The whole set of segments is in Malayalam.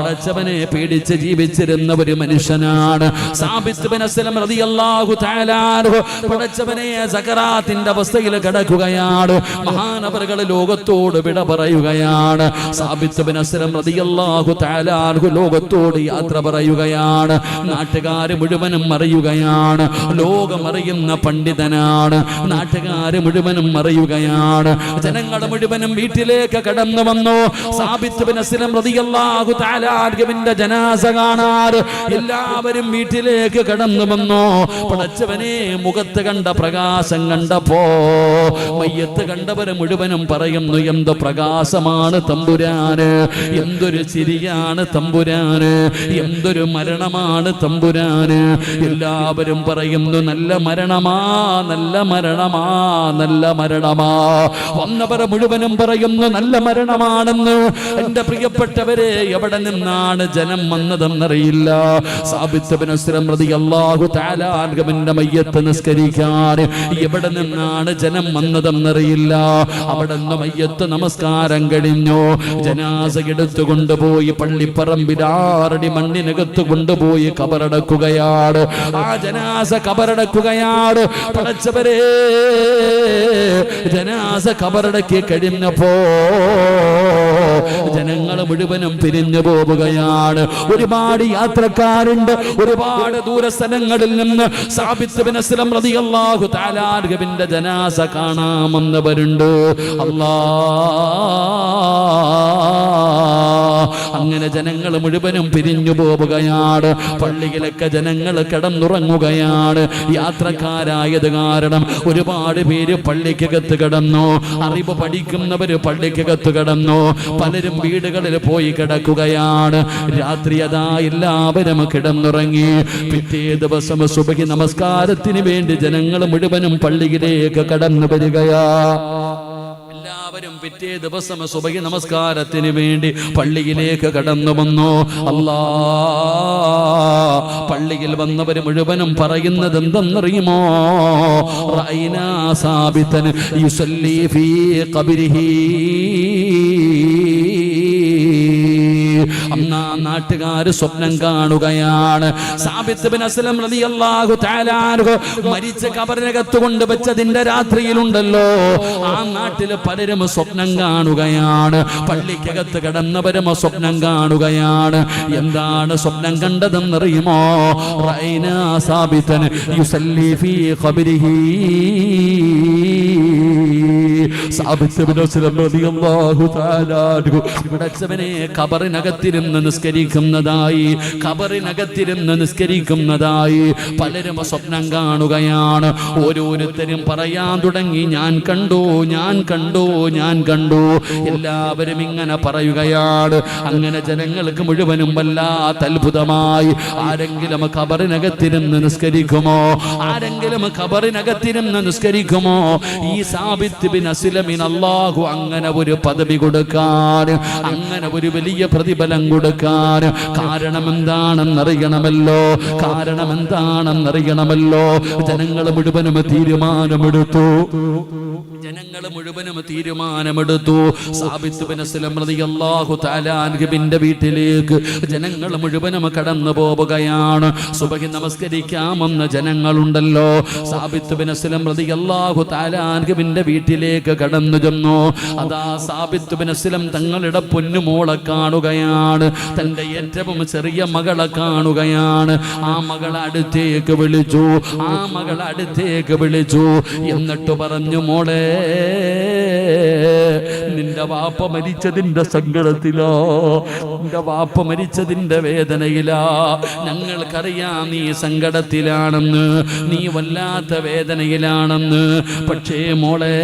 പടച്ചവനെ പേടിച്ച് ജീവിച്ചിരുന്ന ഒരു മനുഷ്യനാണ് സാബിത്ത് ബിൻ അസ്ലം റളിയല്ലാഹു തആല അൻഹു. പടച്ചവനെ സകറാത്തിന്റെ അവസ്ഥയിൽ കിടക്കുകയാണ്. മഹാനവറുകൾ ലോകത്തോട് വിട പറയുകയാണ്. സാബിത്ത് ബിൻ അസ്ലം റളിയല്ലാഹു തആല അൻഹു ലോകത്തോട് യാത്ര പറയുകയാണ്. നാട്ടുകാർ മുഴുവനും അറിയുകയാണ്. ലോകം അറിയുന്ന പണ്ഡിതനാണ്. നാട്ടുകാർ മുഴുവനും അറിയുകയാണ്. ജനങ്ങൾ മുഴുവനും വീട്ടിലേക്ക് കടന്നു വന്നു. സാബിത്ത് ബിൻ അസ്ലം റളിയല്ലാഹു തആല ന്റെ ജനാസ കാണാൻ എല്ലാവരും വീട്ടിലേക്ക് കടന്നു വന്നു. പടച്ചവനെ മുഖത്ത് കണ്ട പ്രകാശം കണ്ടപ്പോ മയ്യത്ത് കണ്ടവര് മുഴുവനും പറയുന്നു, എന്ത് പ്രകാശമാണ് തമ്പുരാന്, എന്തൊരു ചിരിയാണ് തമ്പുരാന്, എന്തൊരു മരണമാണ് തമ്പുരാന്. എല്ലാവരും പറയുന്നു, നല്ല മരണമാ, നല്ല മരണമാ, നല്ല മരണമാ. വന്നവർ മുഴുവനും പറയുന്നു നല്ല മരണമാണെന്ന്. എന്റെ പ്രിയപ്പെട്ടവരെ, എവിടെ നിന്നാണ് ജനം വന്നതെന്നറിയില്ല. സാബിത്ത് ബിൻ അസ്ലം റളിയല്ലാഹു തആല അൻഹുവിന്റെ മയ്യത്ത് നിസ്കരിക്കാൻ എവിടെ നിന്നാണ് ജനം വന്നതെന്നറിയില്ല. അവിടെ നിന്ന് മയ്യത്ത് നമസ്കാരം കഴിഞ്ഞു. ജനാസ എടുത്തു കൊണ്ടുപോയി പള്ളിപ്പറമ്പിൽ 6 അടി മണ്ണിനകത്ത് കൊണ്ടുപോയി കബറടക്കുകയാണ്. ആ ജനാസ കബറടക്കുകയാണ്. പടച്ചവരെ, ജനാസ കബറടക്കി കഴിഞ്ഞപ്പോ ജനങ്ങൾ മുഴുവനും പിരിഞ്ഞു പോവുകയാണ്. ഒരുപാട് യാത്രക്കാരുണ്ട്. ഒരുപാട് ദൂരസ്ഥലങ്ങളിൽ നിന്ന് സാബിത്ത് ബിൻ അസ്ലം റളിയല്ലാഹു തആല അൻഹുവിന്റെ ജനാസ കാണാമെന്നവരുണ്ട്. അങ്ങനെ ജനങ്ങൾ മുഴുവനും പിരിഞ്ഞു പോവുകയാണ്. പള്ളിയിലൊക്കെ ജനങ്ങൾ കിടന്നുറങ്ങുകയാണ്. യാത്രക്കാരായത് കാരണം ഒരുപാട് പേര് പള്ളിക്കകത്ത് കിടന്നു. അറിവ് പഠിക്കുന്നവര് പള്ളിക്കകത്ത് കിടന്നു. പലരും വീടുകളിൽ പോയി കിടക്കുകയാണ്. രാത്രി അതാ എല്ലാവരും കിടന്നുറങ്ങി. പിറ്റേ ദിവസം സുബഹി നമസ്കാരത്തിന് വേണ്ടി ജനങ്ങൾ മുഴുവനും പള്ളിയിലേക്ക് കടന്നു വരികയാ. എല്ലാവരും പിറ്റേ ദിവസം സുബഹി നമസ്കാരത്തിന് വേണ്ടി പള്ളിയിലേക്ക് കടന്നു വന്നു. പള്ളിയിൽ വന്നവർ മുഴുവനും പറയുന്നത് എന്തെന്നറിയുമോ? റഅയ്നാ സാബിതൻ യുസല്ലി ഫീ ഖബരിഹി. നാട്ടുകാര് സ്വപ്നം കാണുകയാണ്. സാബിത്ത് ബിൻ അസ്ലം റളിയല്ലാഹു തആല അൻഹു മരിച്ച ഖബറിനകത്ത് കൊണ്ടുവച്ചതിന്റെ രാത്രിയിലുണ്ടല്ലോ, ആ നാട്ടില് പലരും സ്വപ്നം കാണുകയാണ്. പള്ളിക്കകത്ത് കിടന്നവരും സ്വപ്നം കാണുകയാണ്. എന്താണ് സ്വപ്നം കണ്ടതെന്നറിയുമോ? റഅയ്നാ സാബിതൻ യുസല്ലി ഫീ ഖബരിഹി. സാബിത്ത് ബിൻ അസ്ലം റളിയല്ലാഹു തആല അൻഹു പടച്ചവനെ ഖബറിനകത്തിരുന്ന് നിസ്കരിക്കുന്നതായി, ഖബറിനകത്തിരുന്ന് നിസ്കരിക്കുന്നതായി പലരും സ്വപ്നം കാണുകയാണ്. ഓരോരുത്തരും പറയാൻ തുടങ്ങി, ഞാൻ കണ്ടു, ഞാൻ കണ്ടു, ഞാൻ കണ്ടു. എല്ലാവരും ഇങ്ങനെ പറയുകയാണ്. അങ്ങനെ ജനങ്ങൾക്ക് മുഴുവനും വല്ലാത്ത അത്ഭുതമായി. ആരെങ്കിലും ഖബറിനകത്തിരുന്ന് നിസ്കരിക്കുമോ? ആരെങ്കിലും ഖബറിനകത്തിരുന്ന് നിസ്കരിക്കുമോ? ഈ സാബിത്ത് ബിൻ അസ്ലമിന് അല്ലാഹു അങ്ങനെ ഒരു പദവി കൊടുക്കാൻ, അങ്ങനെ ഒരു വലിയ പ്രതിഫലം കൊടുക്കാൻ കാരണം എന്താണെന്നറിയണമല്ലോ. കാരണം എന്താണെന്നറിയണമല്ലോ. ജനങ്ങൾ മുഴുവനും തീരുമാനമെടുത്തു. ജനങ്ങൾ മുഴുവനും തീരുമാനമെടുത്തു. സാബിത്ത് ബിൻ അസ്ലം റളിയല്ലാഹു തആല അൻഹുവിന്റെ വീട്ടിലേക്ക് ജനങ്ങൾ മുഴുവനും കടന്നു പോവുകയാണ്. സുബഹി നമസ്കരിക്കാമെന്ന ജനങ്ങളുണ്ടല്ലോ. സാബിത്ത് ബിൻ അസ്ലം റളിയല്ലാഹു തആല അൻഹുവിന്റെ വീട്ടിലേക്ക് കടന്നു ചെന്നു. അതാ സാബിത്ത് ബിൻ അസ്ലം തങ്ങളുടെ പൊന്നുമോളെ കാണുകയാണ്. തന്റെ ഏറ്റവും ചെറിയ മകളെ കാണുകയാണ്. ആ മകളെ അടുത്തേക്ക് വിളിച്ചു. ആ മകളെ അടുത്തേക്ക് വിളിച്ചു. എന്നിട്ട് പറഞ്ഞു, മോളെ, നിന്റെ വാപ്പ മരിച്ചതിന്റെ സങ്കടത്തിലോ, നിന്റെ വാപ്പ മരിച്ചതിന്റെ വേദനയിലാ. ഞങ്ങൾക്കറിയാം നീ സങ്കടത്തിലാണെന്ന്, നീ വല്ലാത്ത വേദനയിലാണെന്ന്. പക്ഷേ മോളെ,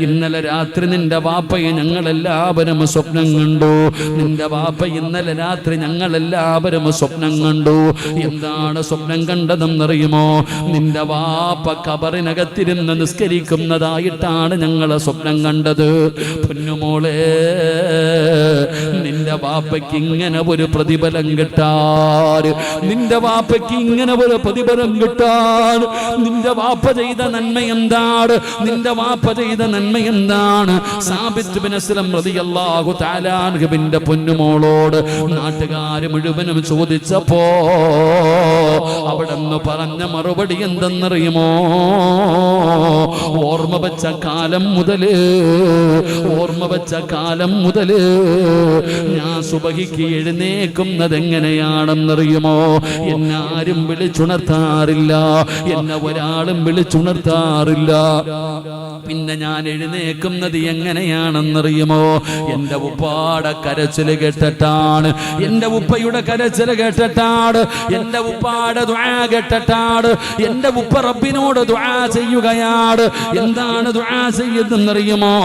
ഇന്നലെ രാത്രി നിന്റെ വാപ്പയെ ഞങ്ങളെല്ലാവരും സ്വപ്നം കണ്ടു. നിന്റെ വാപ്പ ഇന്നലെ രാത്രി ഞങ്ങളെല്ലാവരും സ്വപ്നം കണ്ടു. എന്താണ് സ്വപ്നം കണ്ടതെന്നറിയുമോ? നിന്റെ വാപ്പ ഖബറിനകത്തിരുന്ന് നിസ്കരിക്കുന്നതായിട്ടാണ് ഞങ്ങൾ സ്വപ്നം കണ്ടത്. പൊന്നുമോളെ, നിന്റെ നിന്റെ വാപ്പയ്ക്ക് ഇങ്ങനെ ഒരു പ്രതിഫലം കിട്ടാൻ, നിന്റെ വാപ്പയ്ക്ക് ഇങ്ങനെ ഒരു പ്രതിഫലം കിട്ടാൻ. നിന്റെ വാപ്പ ചെയ്ത നന്മ എന്താണ്? നിന്റെ വാപ്പ ചെയ്ത നന്മ എന്താണ്? സാബിത്ത് ബിൻ അസ്ലം റളിയല്ലാഹു തആല അൻഹുവിന്റെ പൊന്നുമോളോട് നാട്ടുകാർ മുഴുവനും ചോദിച്ചപ്പോ അവിടെന്ന് പറഞ്ഞ മറുപടി എന്തെന്നറിയുമോ? ഓർമ്മ വെച്ച കാലം മുതല് ഞാൻ സുബഹിക്ക് എഴുന്നേക്കുന്നത് എങ്ങനെയാണെന്നറിയുമോ? എന്നെ ആരും വിളിച്ചുണർത്താറില്ല, എന്നെ ഒരാളും വിളിച്ചുണർത്താറില്ല. പിന്നെ ഞാൻ എഴുന്നേക്കുന്നത് എങ്ങനെയാണെന്നറിയുമോ? എന്റെ ഉപ്പാടെ കരച്ചില് കേട്ടിട്ടാണ്, എന്റെ ഉപ്പയുടെ കരച്ചില് കേട്ടിട്ടാണ്, എന്റെ ഉപ്പാടെ ദുആ കേട്ടിട്ടാണ്. എന്റെ ഉപ്പ റബ്ബിനോട് ദുആ ചെയ്യുകയാണ്. എന്താണ് ദുആ ചെയ്യുന്നതെന്നറിയുമോ?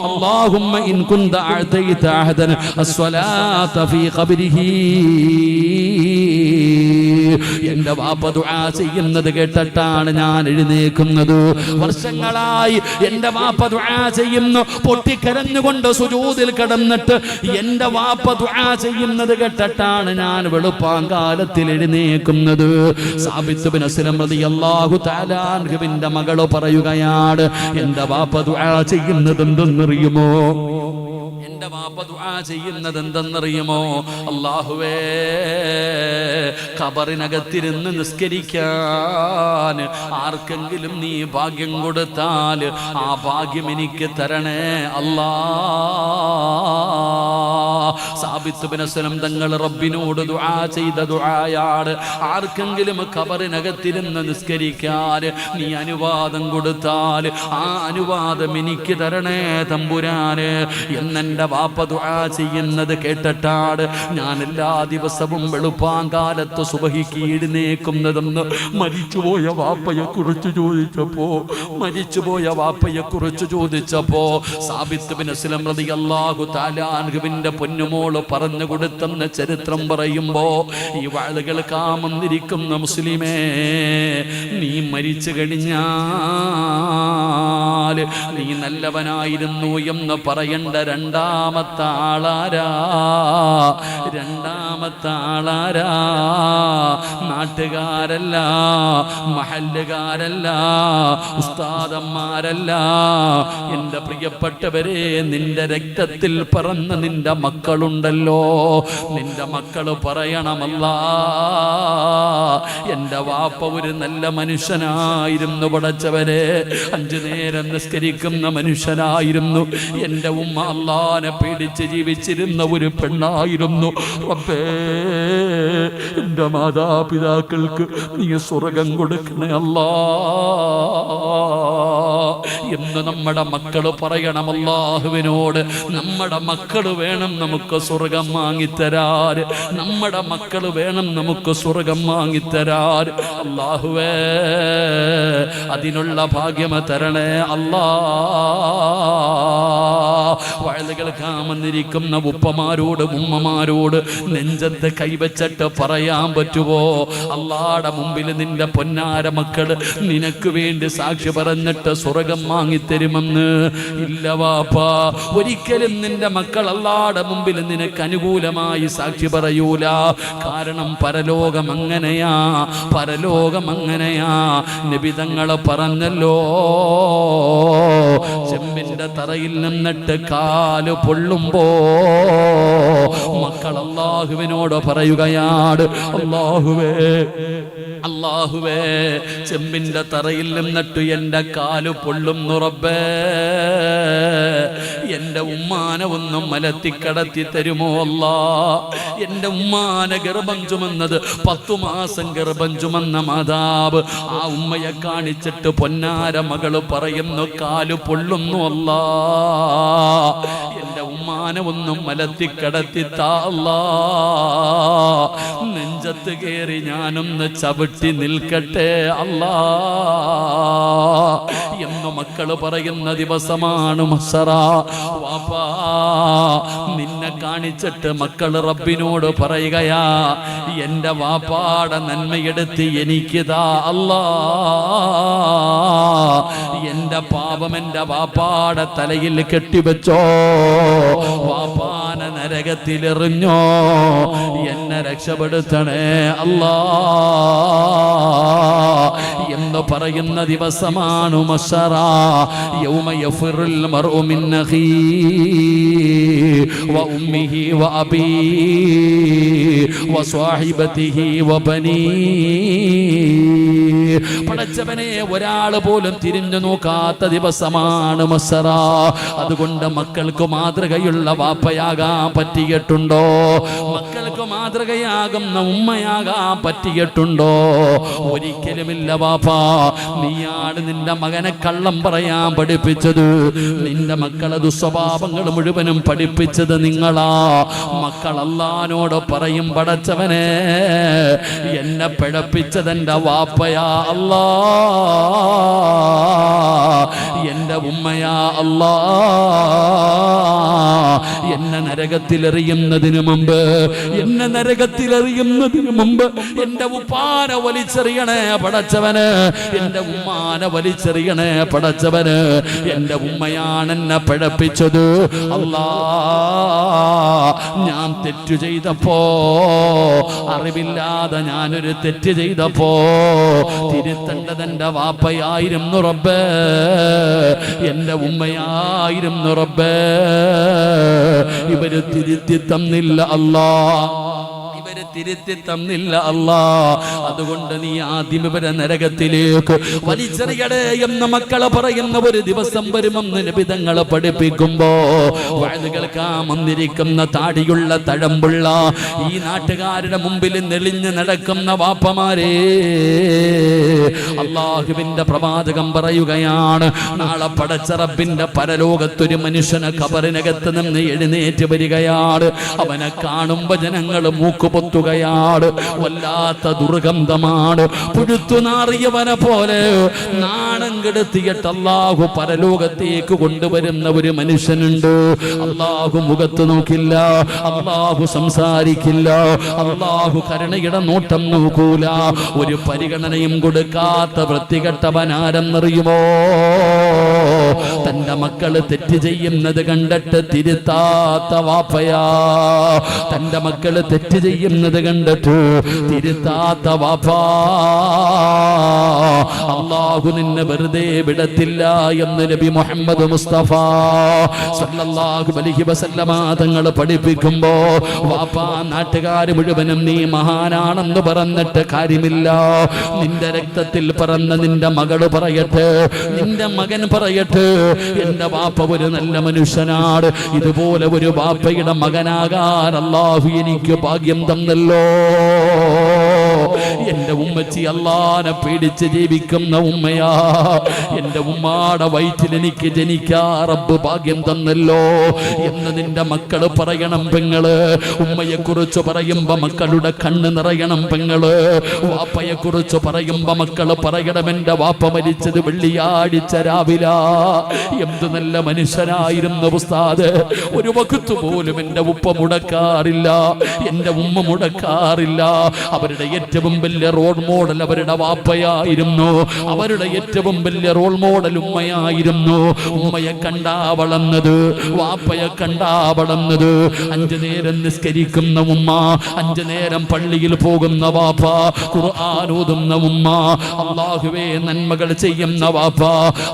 അല്ലാഹുമ്മ ഇൻ കുന്ത അഅതൈത അഹദൻ അസ്സലാത ഫീ ഖബ്രിഹി. എന്റെ വാപ്പ ദുആ ചെയ്യുന്നത് കേട്ടിട്ടാണ് ഞാൻ എഴുന്നേക്കുന്നത്. വർഷങ്ങളായി എന്റെ വാപ്പ ദുആ ചെയ്യുന്നു, പൊട്ടിക്കരഞ്ഞുകൊണ്ട് സുജൂദിൽ കിടന്നിട്ട് എന്റെ വാപ്പ ദുആ ചെയ്യുന്നത് കേട്ടിട്ടാണ് ഞാൻ വെളുപ്പാങ്കാലത്തിൽ എഴുന്നേക്കുന്നത്. സാബിത്ത് ബിൻ അസ്ലം റളിയല്ലാഹു തആല അൻഹുവിന്റെ മകള് പറയുകയാണ്, എന്റെ വാപ്പ ദുആ ചെയ്യുന്നത് എന്തെന്നറിയുമോ? എന്റെ വാപ്പ ദുആ ചെയ്യുന്നത് എന്തെന്നറിയുമോ? അല്ലാഹുവേ, ഖബറിനകത്തിരുന്ന് നിസ്കരിക്കാൻ ആർക്കെങ്കിലും നീ ഭാഗ്യം കൊടുത്താൽ ആ ഭാഗ്യം എനിക്ക് തരണേ അല്ലാ. സാബിത്ത് ബിൻ അസ്ലം തങ്ങൾ റബ്ബിനോട് ദുആ ചെയ്ത ദുആയാണ്, ആർക്കെങ്കിലും ഖബറിനകത്തിരുന്ന് നിസ്കരിക്കാൻ നീ അനുവാദം കൊടുത്താൽ ആ അനുവാദം എനിക്ക് തരണേ തമ്പുരാന് എന്നെന്റെ വാപ്പ ദുആ ചെയ്യുന്നത് കേട്ടിട്ടാണ് ഞാൻ എല്ലാ ദിവസവും വെളുപ്പാങ്കാലത്ത് സുബഹിക്ക് എഴുന്നേക്കുന്നതെന്ന് മരിച്ചുപോയ വാപ്പയെ കുറിച്ച് ചോദിച്ചപ്പോ സാബിത്ത് ബിൻ അസ്ലം റളിയല്ലാഹു തആല അൻഹുവിന്റെ പൊന്നുമോള് പറഞ്ഞു കൊടുത്തെന്ന് ചരിത്രം പറയുമ്പോ ഈ വാളുകൾ കാമെന്നിരിക്കുന്ന മുസ്ലിമേ, നീ മരിച്ചു കഴിഞ്ഞാൽ നീ നല്ലവനായിരുന്നു എന്ന് പറയേണ്ട രണ്ടാമത്തെ ആളാരാ? നാട്ടുകാരല്ല, മഹല്ലുകാരല്ല, ഉസ്താദന്മാരല്ല. എന്റെ പ്രിയപ്പെട്ടവരെ, നിന്റെ രക്തത്തിൽ പറന്ന നിന്റെ മക്കളുണ്ടല്ലോ, നിന്റെ മക്കള് പറയണമല്ല, എന്റെ വാപ്പ ഒരു നല്ല മനുഷ്യനായിരുന്നു, പടച്ചവരെ 5 നേരം നിസ്കരിക്കുന്ന മനുഷ്യനായിരുന്നു, എന്റെ ഉമ്മ അല്ലാഹനെ പേടിച്ച് ജീവിച്ചിരുന്ന ഒരു പെണ്ണായിരുന്നു. റബ്ബേ, എന്റെ മാതാപിതാക്കൾക്ക് നീ സ്വർഗം കൊടുക്കണേ അല്ലാ എന്ന് നമ്മുടെ മക്കള് പറയണം അല്ലാഹുവിനോട്. നമ്മുടെ മക്കള് വേണം നമുക്ക് സ്വർഗം വാങ്ങിത്തരാൻ, നമ്മുടെ മക്കള് വേണം നമുക്ക് സ്വർഗം വാങ്ങിത്തരാൻ. അല്ലാഹുവേ, അതിനുള്ള ഭാഗ്യം തരണേ അല്ലാ. വയലുകൾ കാമെന്നിരിക്കുന്ന ഉപ്പമാരോട് ഉമ്മമാരോട് നെഞ്ചത്ത് കൈവച്ചിട്ട് പറയാൻ പറ്റുമോ? അല്ലാഹുവിന്റെ മുമ്പിൽ നിന്റെ പൊന്നാര മക്കള് നിനക്ക് വേണ്ടി സാക്ഷി പറഞ്ഞിട്ട് സ്വർഗം വാങ്ങിത്തരുമെന്ന്? ഇല്ല വാപ്പാ, ഒരിക്കലും നിന്റെ മക്കൾ അല്ലാഹുവിന്റെ മുമ്പിൽ നിനക്ക് അനുകൂലമായി സാക്ഷി പറയൂല. കാരണം പരലോകം അങ്ങനെയാ. നബി തങ്ങള് പറഞ്ഞല്ലോ, ചെമ്പിന്റെ തറയിൽ നിന്നിട്ട് കാല് പൊള്ളുമ്പോ മക്കൾ അല്ലാഹുവിനോട് പറയുകയാണ്, അല്ലാഹുവേ, ചെമ്പിന്റെ തറയിൽ നിന്നിട്ട് എന്റെ കാല് പൊള്ളുന്നു റബ്ബേ, എന്റെ ഉമ്മാനെ ഒന്നും മലത്തിക്കടത്തി തരുമോ അല്ലാ? എന്റെ ഉമ്മാനെ ഗർഭം ചുമന്നത് 10 മാസം ഗർഭം ചുമന്ന മാതാവ് ആ ഉമ്മയെ കാണിച്ചിട്ട് പൊന്നാര മകള് പറയുന്നു, കാല് പൊള്ളുന്നു അല്ലാ, എന്റെ ഉമ്മാനെ ഒന്നും മലത്തിക്കടത്തി താ അല്ലാ. നെഞ്ചത്ത് കയറി ഞാനൊന്ന് ചവിട്ടി നിൽക്കട്ടെ അല്ലാ എന്ന് മക്കള് പറയുന്ന ദിവസമാണ് മഹ്ശറ. വാപ്പാ, നിന്നെ കാണിച്ചിട്ട് മക്കള് റബ്ബിനോട് പറയുകയാ, എന്റെ വാപ്പാടെ നന്മയെടുത്ത് എനിക്കിതാ അല്ലാ, എന്റെ പാപം എന്റെ വാപ്പാടെ തലയിൽ കെട്ടിവെച്ചോ. വാപ്പാനെ നരകത്തിലെറിഞ്ഞോ, എന്നെ രക്ഷപ്പെടുത്തണേ അല്ലാ എന്ന് പറയുന്ന ദിവസമാണ് മഹ്ശറ. യൗമ യഫിറുൽ മർഉ മിൻ അഖീഹി വ ഉമ്മിഹി വ അബീഹി വ സ്വഹിബതിഹി വ ബനീഹി. പടച്ചവനെ, ഒരാൾ പോലും തിരിഞ്ഞു നോക്കാത്ത ദിവസമാണ് മഹ്ശറ. അതുകൊണ്ട് മക്കൾക്ക് മാതൃകയുള്ള വാപ്പയാകാൻ പറ്റിയിട്ടുണ്ടോ? മക്കൾക്ക് മാതൃകയാകുന്ന ഉമ്മയാകാൻ പറ്റിയിട്ടുണ്ടോ? ഒരിക്കലുമില്ല വാപ്പാ. നീയാണ് നിന്റെ മകനെ കള്ളം പറയാൻ പഠിപ്പിച്ചത്. നിന്റെ മക്കളെ ദുസ്വഭാവങ്ങൾ മുഴുവനും പഠിപ്പിച്ചത് നിങ്ങളാ. മക്കൾ അല്ലാഹുവിനോട് പറയും, പടച്ചവനെ എന്നെ പിഴപ്പിച്ചതെന്റെ വാപ്പയാ അല്ലാ, എന്റെ ഉമ്മയാ അല്ലാ. എന്നെ നരകത്തിലെറിയുന്നതിന് മുമ്പ് എന്റെ ഉപ്പാനെ വലിച്ചെറിയണേ പടച്ചവന്, എന്റെ ഉമ്മാനെ വലിച്ചെറിയണേ പടച്ചവന്. എന്റെ ഉമ്മയാണ് എന്നെ പിഴപ്പിച്ചത് അല്ലാ. ഞാൻ തെറ്റു ചെയ്തപ്പോ, അറിവില്ലാതെ ഞാനൊരു തെറ്റ് ചെയ്തപ്പോ തിരുത്തേണ്ടത് എന്റെ വാപ്പയായിരുന്നു റബ്ബേ, എന്റെ ഉമ്മയായിരുന്നു റബ്ബേ. ഇവര് തിരുത്തി തന്നില്ല അല്ലാ, തിരുത്തി തന്നില്ല അല്ലാ. അതുകൊണ്ട് നീ ആദ്യം ഇവരെ നരകത്തിലേക്ക് വലിച്ചെറിയടേ എന്ന് മക്കളെ പറയുന്ന ഒരു ദിവസം വരുമെന്ന് നബി തങ്ങളെ പഠിപ്പിക്കുമ്പോ വഅദ് കേൾക്കാൻ വന്നിരിക്കുന്ന താടിയുള്ള തഴമ്പുള്ള ഈ നാട്ടുകാരുടെ മുമ്പിൽ നെളിഞ്ഞ് നടക്കുന്ന വാപ്പമാരെ, അല്ലാഹുവിന്റെ പ്രവാചകം പറയുകയാണ്, നാളെ പടച്ച റബ്ബിന്റെ പരലോകത്തൊരു മനുഷ്യനെ ഖബറിനകത്ത് നിന്ന് എഴുന്നേറ്റ് വരികയാണ്. അവനെ കാണുമ്പോ ജനങ്ങൾ മൂക്കുപൊത്തുകയാണ്. വല്ലാത്ത ദുർഗന്ധമാണ്. പുഴുത്തുനാറിയവനെ പോലെ നാണം കെടുത്തിയിട്ട് അല്ലാഹു പരലോകത്തേക്ക് കൊണ്ടുവരുന്ന ഒരു മനുഷ്യനുണ്ട്. അല്ലാഹു മുഖത്ത് നോക്കില്ല, അല്ലാഹു സംസാരിക്കില്ല, അല്ലാഹു കരുണയുടെ നോട്ടം നോക്കൂല. ഒരു പരിഗണനയും കൊടുക്കാത്ത വൃത്തികെട്ടവനാരെന്നറിയുമോ? തന്റെ മക്കള് തെറ്റ് ചെയ്യുന്നത് കണ്ടിട്ട് തിരുത്താത്ത വാപ്പയാ. തന്റെ മക്കള് തെറ്റ് ചെയ്യുന്നത് കണ്ടിട്ട് തിരുത്താത്ത വാപ്പാ. അല്ലാഹു നിന്നെ വെറുതെ വിടത്തില്ല എന്ന് നബി മുഹമ്മദ് മുസ്തഫ സല്ലല്ലാഹു അലൈഹി വസല്ലമ തങ്ങൾ പഠിപ്പിക്കുമ്പോ, വാപ്പാ നാട്ടുകാര് മുഴുവനും നീ മഹാനാണെന്ന് പറഞ്ഞിട്ട് കാര്യമില്ല. നിന്റെ രക്തത്തിൽ പിറന്ന നിന്റെ മകള് പറയട്ടെ, നിന്റെ മകൻ പറയട്ടെ, എന്റെ വാപ്പ ഒരു നല്ല മനുഷ്യനാണ്. ഇതുപോലെ ഒരു വാപ്പയുടെ മകനാകാൻ അല്ലാഹു എനിക്ക് ഭാഗ്യം തന്നല്ലോ. എന്റെ ഉമ്മച്ചി അല്ലാഹനെ പേടിച്ച് ജീവിക്കുന്ന ഉമ്മയാ. എന്റെ ഉമ്മാടെ വയറ്റിൽ എനിക്ക് ജനിക്കാ റബ്ബ് ഭാഗ്യം തന്നല്ലോ എന്ന് നിന്റെ മക്കള് പറയണം പെങ്ങള്. ഉമ്മയെ കുറിച്ച് പറയുമ്പോ മക്കളുടെ കണ്ണ് നിറയണം പെങ്ങള്. വാപ്പയെ കുറിച്ച് പറയുമ്പോ മക്കള് പറയണം, എന്റെ വാപ്പ മരിച്ചത് വെള്ളിയാഴ്ച രാവില. എന്ത് നല്ല മനുഷ്യനായിരുന്നു ഉസ്താദ്. ഒരു വഖത്ത് പോലും എന്റെ ഉപ്പ മുടക്കാറില്ല, എന്റെ ഉമ്മ മുടക്കാറില്ല. അവരുടെ ഏറ്റവും വലിയ റോൾ മോഡൽ അവരുടെ വാപ്പയായിരുന്നു. അവരുടെ ഏറ്റവും വലിയ റോൾ മോഡൽ ഉമ്മയായിരുന്നു. ഉമ്മയെ കണ്ടാ വളർന്നത്, വാപ്പയെ കണ്ടാ വളർന്നത്. 5 നേരം നിസ്കരിക്കുന്ന ഉമ്മ, 5 നേരം പള്ളിയിൽ പോകുന്ന വാപ്പ, ഖുർആൻ ഓതുന്ന ഉമ്മ, അല്ലാഹുവേ നന്മകൾ ചെയ്യുന്ന വാപ്പ,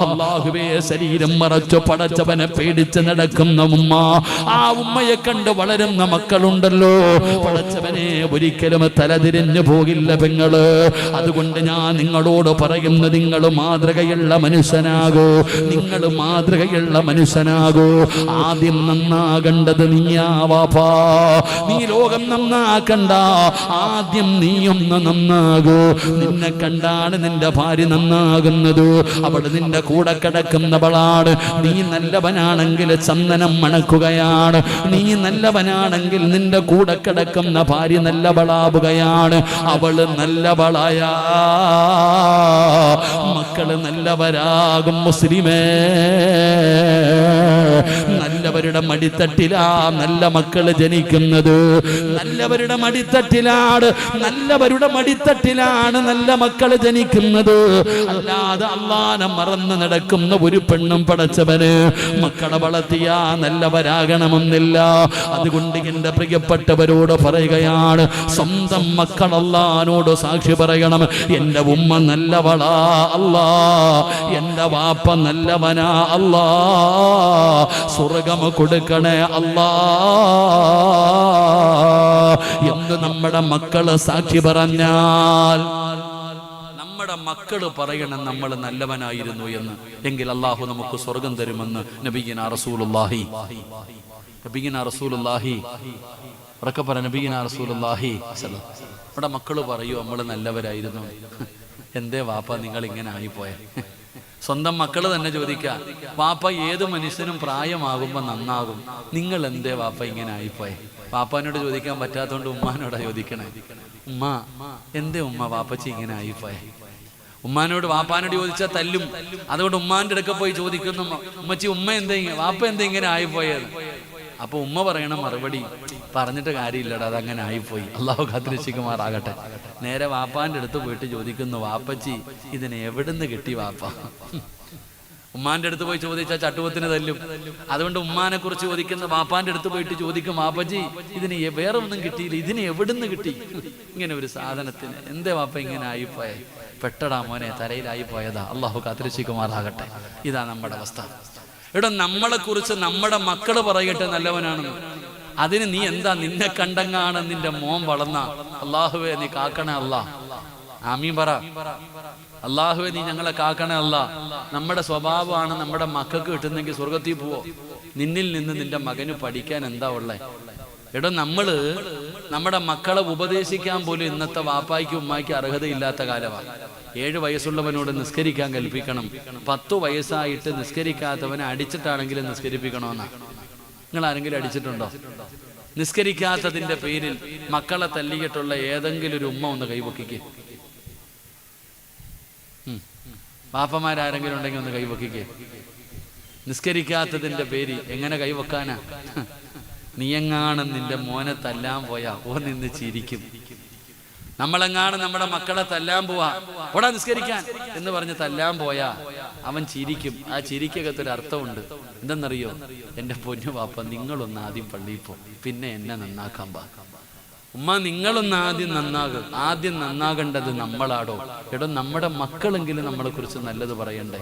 അല്ലാഹുവേ ശരീരം മറച്ചു പടച്ചവനെ പേടിച്ച് നടക്കുന്ന ഉമ്മ. ആ ഉമ്മയെ കണ്ട് വളരുന്ന മക്കളുണ്ടല്ലോ, പടച്ചവനെ ഒരിക്കലും തലതിരിഞ്ഞു പോകില്ല പെങ്ങള്. അതുകൊണ്ട് ഞാൻ നിങ്ങളോട് പറയുന്നു, നിങ്ങൾ മാതൃകയുള്ള മനുഷ്യനാകൂ, നിങ്ങൾ മാതൃകയുള്ള മനുഷ്യനാകൂ. ആദ്യം നന്നാകേണ്ടത് നീയാ വാപ്പാ. നീ ലോകം നന്നാക്കണ്ട, ആദ്യം നീയൊന്ന് നന്നാകൂ. നിന്നെ കണ്ടാണ് നിന്റെ ഭാര്യ നന്നാകുന്നത്. അവൾ നിന്റെ കൂടെ കിടക്കുന്നവളാണ്. നീ നല്ലവനാണെങ്കിൽ ചന്ദനം മണക്കുകയാണ്. നീ നല്ലവനാണെങ്കിൽ നിന്റെ കൂടെ കിടക്കുന്ന ഭാര്യ നല്ലവളാവുകയാണ്. അവള് നല്ലവളായ മക്കള് നല്ലവരാകും. മുസ്ലിമേ, നല്ല നല്ലവരുടെ മടിത്തട്ടിലാ നല്ല മക്കള് ജനിക്കുന്നത്. നല്ലവരുടെ മടിത്തട്ടിലാണ് നല്ല മക്കള് ജനിക്കുന്നത്. അല്ലാതെ അള്ളാനെ മറന്ന് നടക്കുന്ന ഒരു പെണ്ണും പടച്ചവന് മക്കളെ വളർത്തിയാ നല്ലവരാകണമെന്നില്ല. അതുകൊണ്ട് എന്റെ പ്രിയപ്പെട്ടവരോട് പറയുകയാണ്, സ്വന്തം മക്കൾ അള്ളാനോട് സാക്ഷി പറയണം, എന്റെ ഉമ്മ നല്ലവളാ അല്ലാ, എന്റെ വാപ്പ നല്ലവനാ അല്ലാ, സ്വർഗം കൊടുക്കണേ അല്ലാ എന്ന് നമ്മുടെ മക്കള് സാക്ഷി പറഞ്ഞാൽ, നമ്മുടെ മക്കള് പറയണം നമ്മൾ നല്ലവനായിരുന്നു എന്ന്. എങ്കിൽ അള്ളാഹു നമുക്ക് സ്വർഗം തരുമെന്ന് നബിയിനാ റസൂലുള്ളാഹി ഉറക്കെ പറ, നബിയിനാ റസൂലുള്ളാഹി. നമ്മുടെ മക്കള് പറയൂ നമ്മൾ നല്ലവരായിരുന്നു. എന്തേ വാപ്പ നിങ്ങൾ ഇങ്ങനെ ആയിപ്പോയ? സ്വന്തം മക്കള് തന്നെ ചോദിക്കാം, വാപ്പ ഏത് മനുഷ്യനും പ്രായമാകുമ്പോ നന്നാകും, നിങ്ങൾ എന്തേ വാപ്പ ഇങ്ങനെ ആയിപ്പോയ? വാപ്പാനോട് ചോദിക്കാൻ പറ്റാത്തോണ്ട് ഉമ്മാനോടാ ചോദിക്കണേ. ഉമ്മ എന്തേ ഉമ്മ വാപ്പച്ചി ഇങ്ങനെ ആയിപ്പോയ? ഉമ്മാനോട് വാപ്പാനോട് ചോദിച്ചാൽ തല്ലും. അതുകൊണ്ട് ഉമ്മാന്റെ അടുക്ക പോയി ചോദിക്കുന്നു, ഉമ്മച്ചി ഉമ്മ വാപ്പ എന്താ ഇങ്ങനെ ആയിപ്പോയത്? അപ്പൊ ഉമ്മ പറയണ മറുപടി, പറഞ്ഞിട്ട് കാര്യമില്ലടാ, അതങ്ങനെ ആയിപ്പോയി, അള്ളാഹു കാത്തിരക്ഷിക്കുമാറാകട്ടെ. നേരെ വാപ്പാന്റെ അടുത്ത് പോയിട്ട് ചോദിക്കുന്നു, വാപ്പച്ചി ഇതിനെ എവിടുന്ന് കിട്ടി വാപ്പ? ഉമ്മാന്റെ അടുത്ത് പോയി ചോദിച്ചാൽ ചട്ടുവത്തിന് തല്ലും. അതുകൊണ്ട് ഉമ്മാനെ കുറിച്ച് ചോദിക്കുന്ന വാപ്പാന്റെ അടുത്ത് പോയിട്ട് ചോദിക്കും, വാപ്പച്ചി ഇതിന് വേറെ ഒന്നും കിട്ടിയില്ല, ഇതിന് എവിടുന്ന് കിട്ടി ഇങ്ങനെ ഒരു സാധനത്തിന്? എന്തേ വാപ്പ ഇങ്ങനെ ആയിപ്പോയ? പെട്ടടാ മോനെ, തലയിലായി പോയതാ, അള്ളാഹു കാത്തിരക്ഷിക്കുമാറാകട്ടെ. ഇതാ നമ്മുടെ അവസ്ഥ. ഇവിടെ നമ്മളെ കുറിച്ച് നമ്മുടെ മക്കള് പറയട്ടെ നല്ലവനാണെന്ന്. അതിന് നീ എന്താ, നിന്നെ കണ്ടങ്ങാണ് നിന്റെ മോൻ വളർന്ന? അള്ളാഹുവേ നീ കാക്കണേ അല്ലാ, ആമീൻ പറ. അള്ളാഹുവേ നീ ഞങ്ങളെ കാക്കണേ അല്ലാ. നമ്മുടെ സ്വഭാവമാണ് നമ്മുടെ മക്കൾക്ക് കിട്ടുന്നെങ്കിൽ സ്വർഗത്തിൽ പോവോ? നിന്നിൽ നിന്ന് നിന്റെ മകന് പഠിക്കാൻ എന്താ ഉള്ളേ? എടോ, നമ്മള് നമ്മുടെ മക്കളെ ഉപദേശിക്കാൻ പോലും ഇന്നത്തെ വാപ്പായ്ക്കും ഉമ്മായ്ക്കും അർഹതയില്ലാത്ത കാലമാണ്. 7 വയസ്സുള്ളവനോട് നിസ്കരിക്കാൻ കൽപ്പിക്കണം, 10 വയസ്സായിട്ട് നിസ്കരിക്കാത്തവനെ അടിച്ചിട്ടാണെങ്കിലും നിസ്കരിപ്പിക്കണമെന്നാ. നിങ്ങൾ ആരെങ്കിലും അടിച്ചിട്ടുണ്ടോ? നിസ്കരിക്കാത്തതിന്റെ പേരിൽ മക്കളെ തല്ലിയിട്ടുള്ള ഏതെങ്കിലും ഒരു ഉമ്മ ഒന്ന് കൈവക്കിക്ക്. പാപ്പമാരാരെങ്കിലും ഉണ്ടെങ്കിൽ ഒന്ന് കൈവക്കിക്ക്. നിസ്കരിക്കാത്തതിന്റെ പേരിൽ എങ്ങനെ കൈവക്കാനാ? നീയെങ്ങാനും നിന്റെ മോനെ തല്ലാൻ പോയാ ഓ നിന്ന് ചിരിക്കും. നമ്മളെങ്ങാനും നമ്മുടെ മക്കളെ തല്ലാൻ പോവാ, ഓടാ നിസ്കരിക്കാൻ എന്ന് പറഞ്ഞ് തല്ലാൻ പോയാ അവൻ ചിരിക്കും. ആ ചിരിക്കകത്തൊരു അർത്ഥമുണ്ട്. എന്തെന്നറിയോ? എന്റെ പൊന്നു വാപ്പ നിങ്ങളൊന്ന് ആദ്യം പള്ളിയിൽ പോ, പിന്നെ എന്നെ നന്നാക്കാൻ പാ. ഉമ്മ നിങ്ങളൊന്ന് ആദ്യം നന്നാകും. ആദ്യം നന്നാകേണ്ടത് നമ്മളാടോ. എടോ, നമ്മുടെ മക്കളെങ്കിലും നമ്മളെ കുറിച്ച് നല്ലത് പറയണ്ടേ?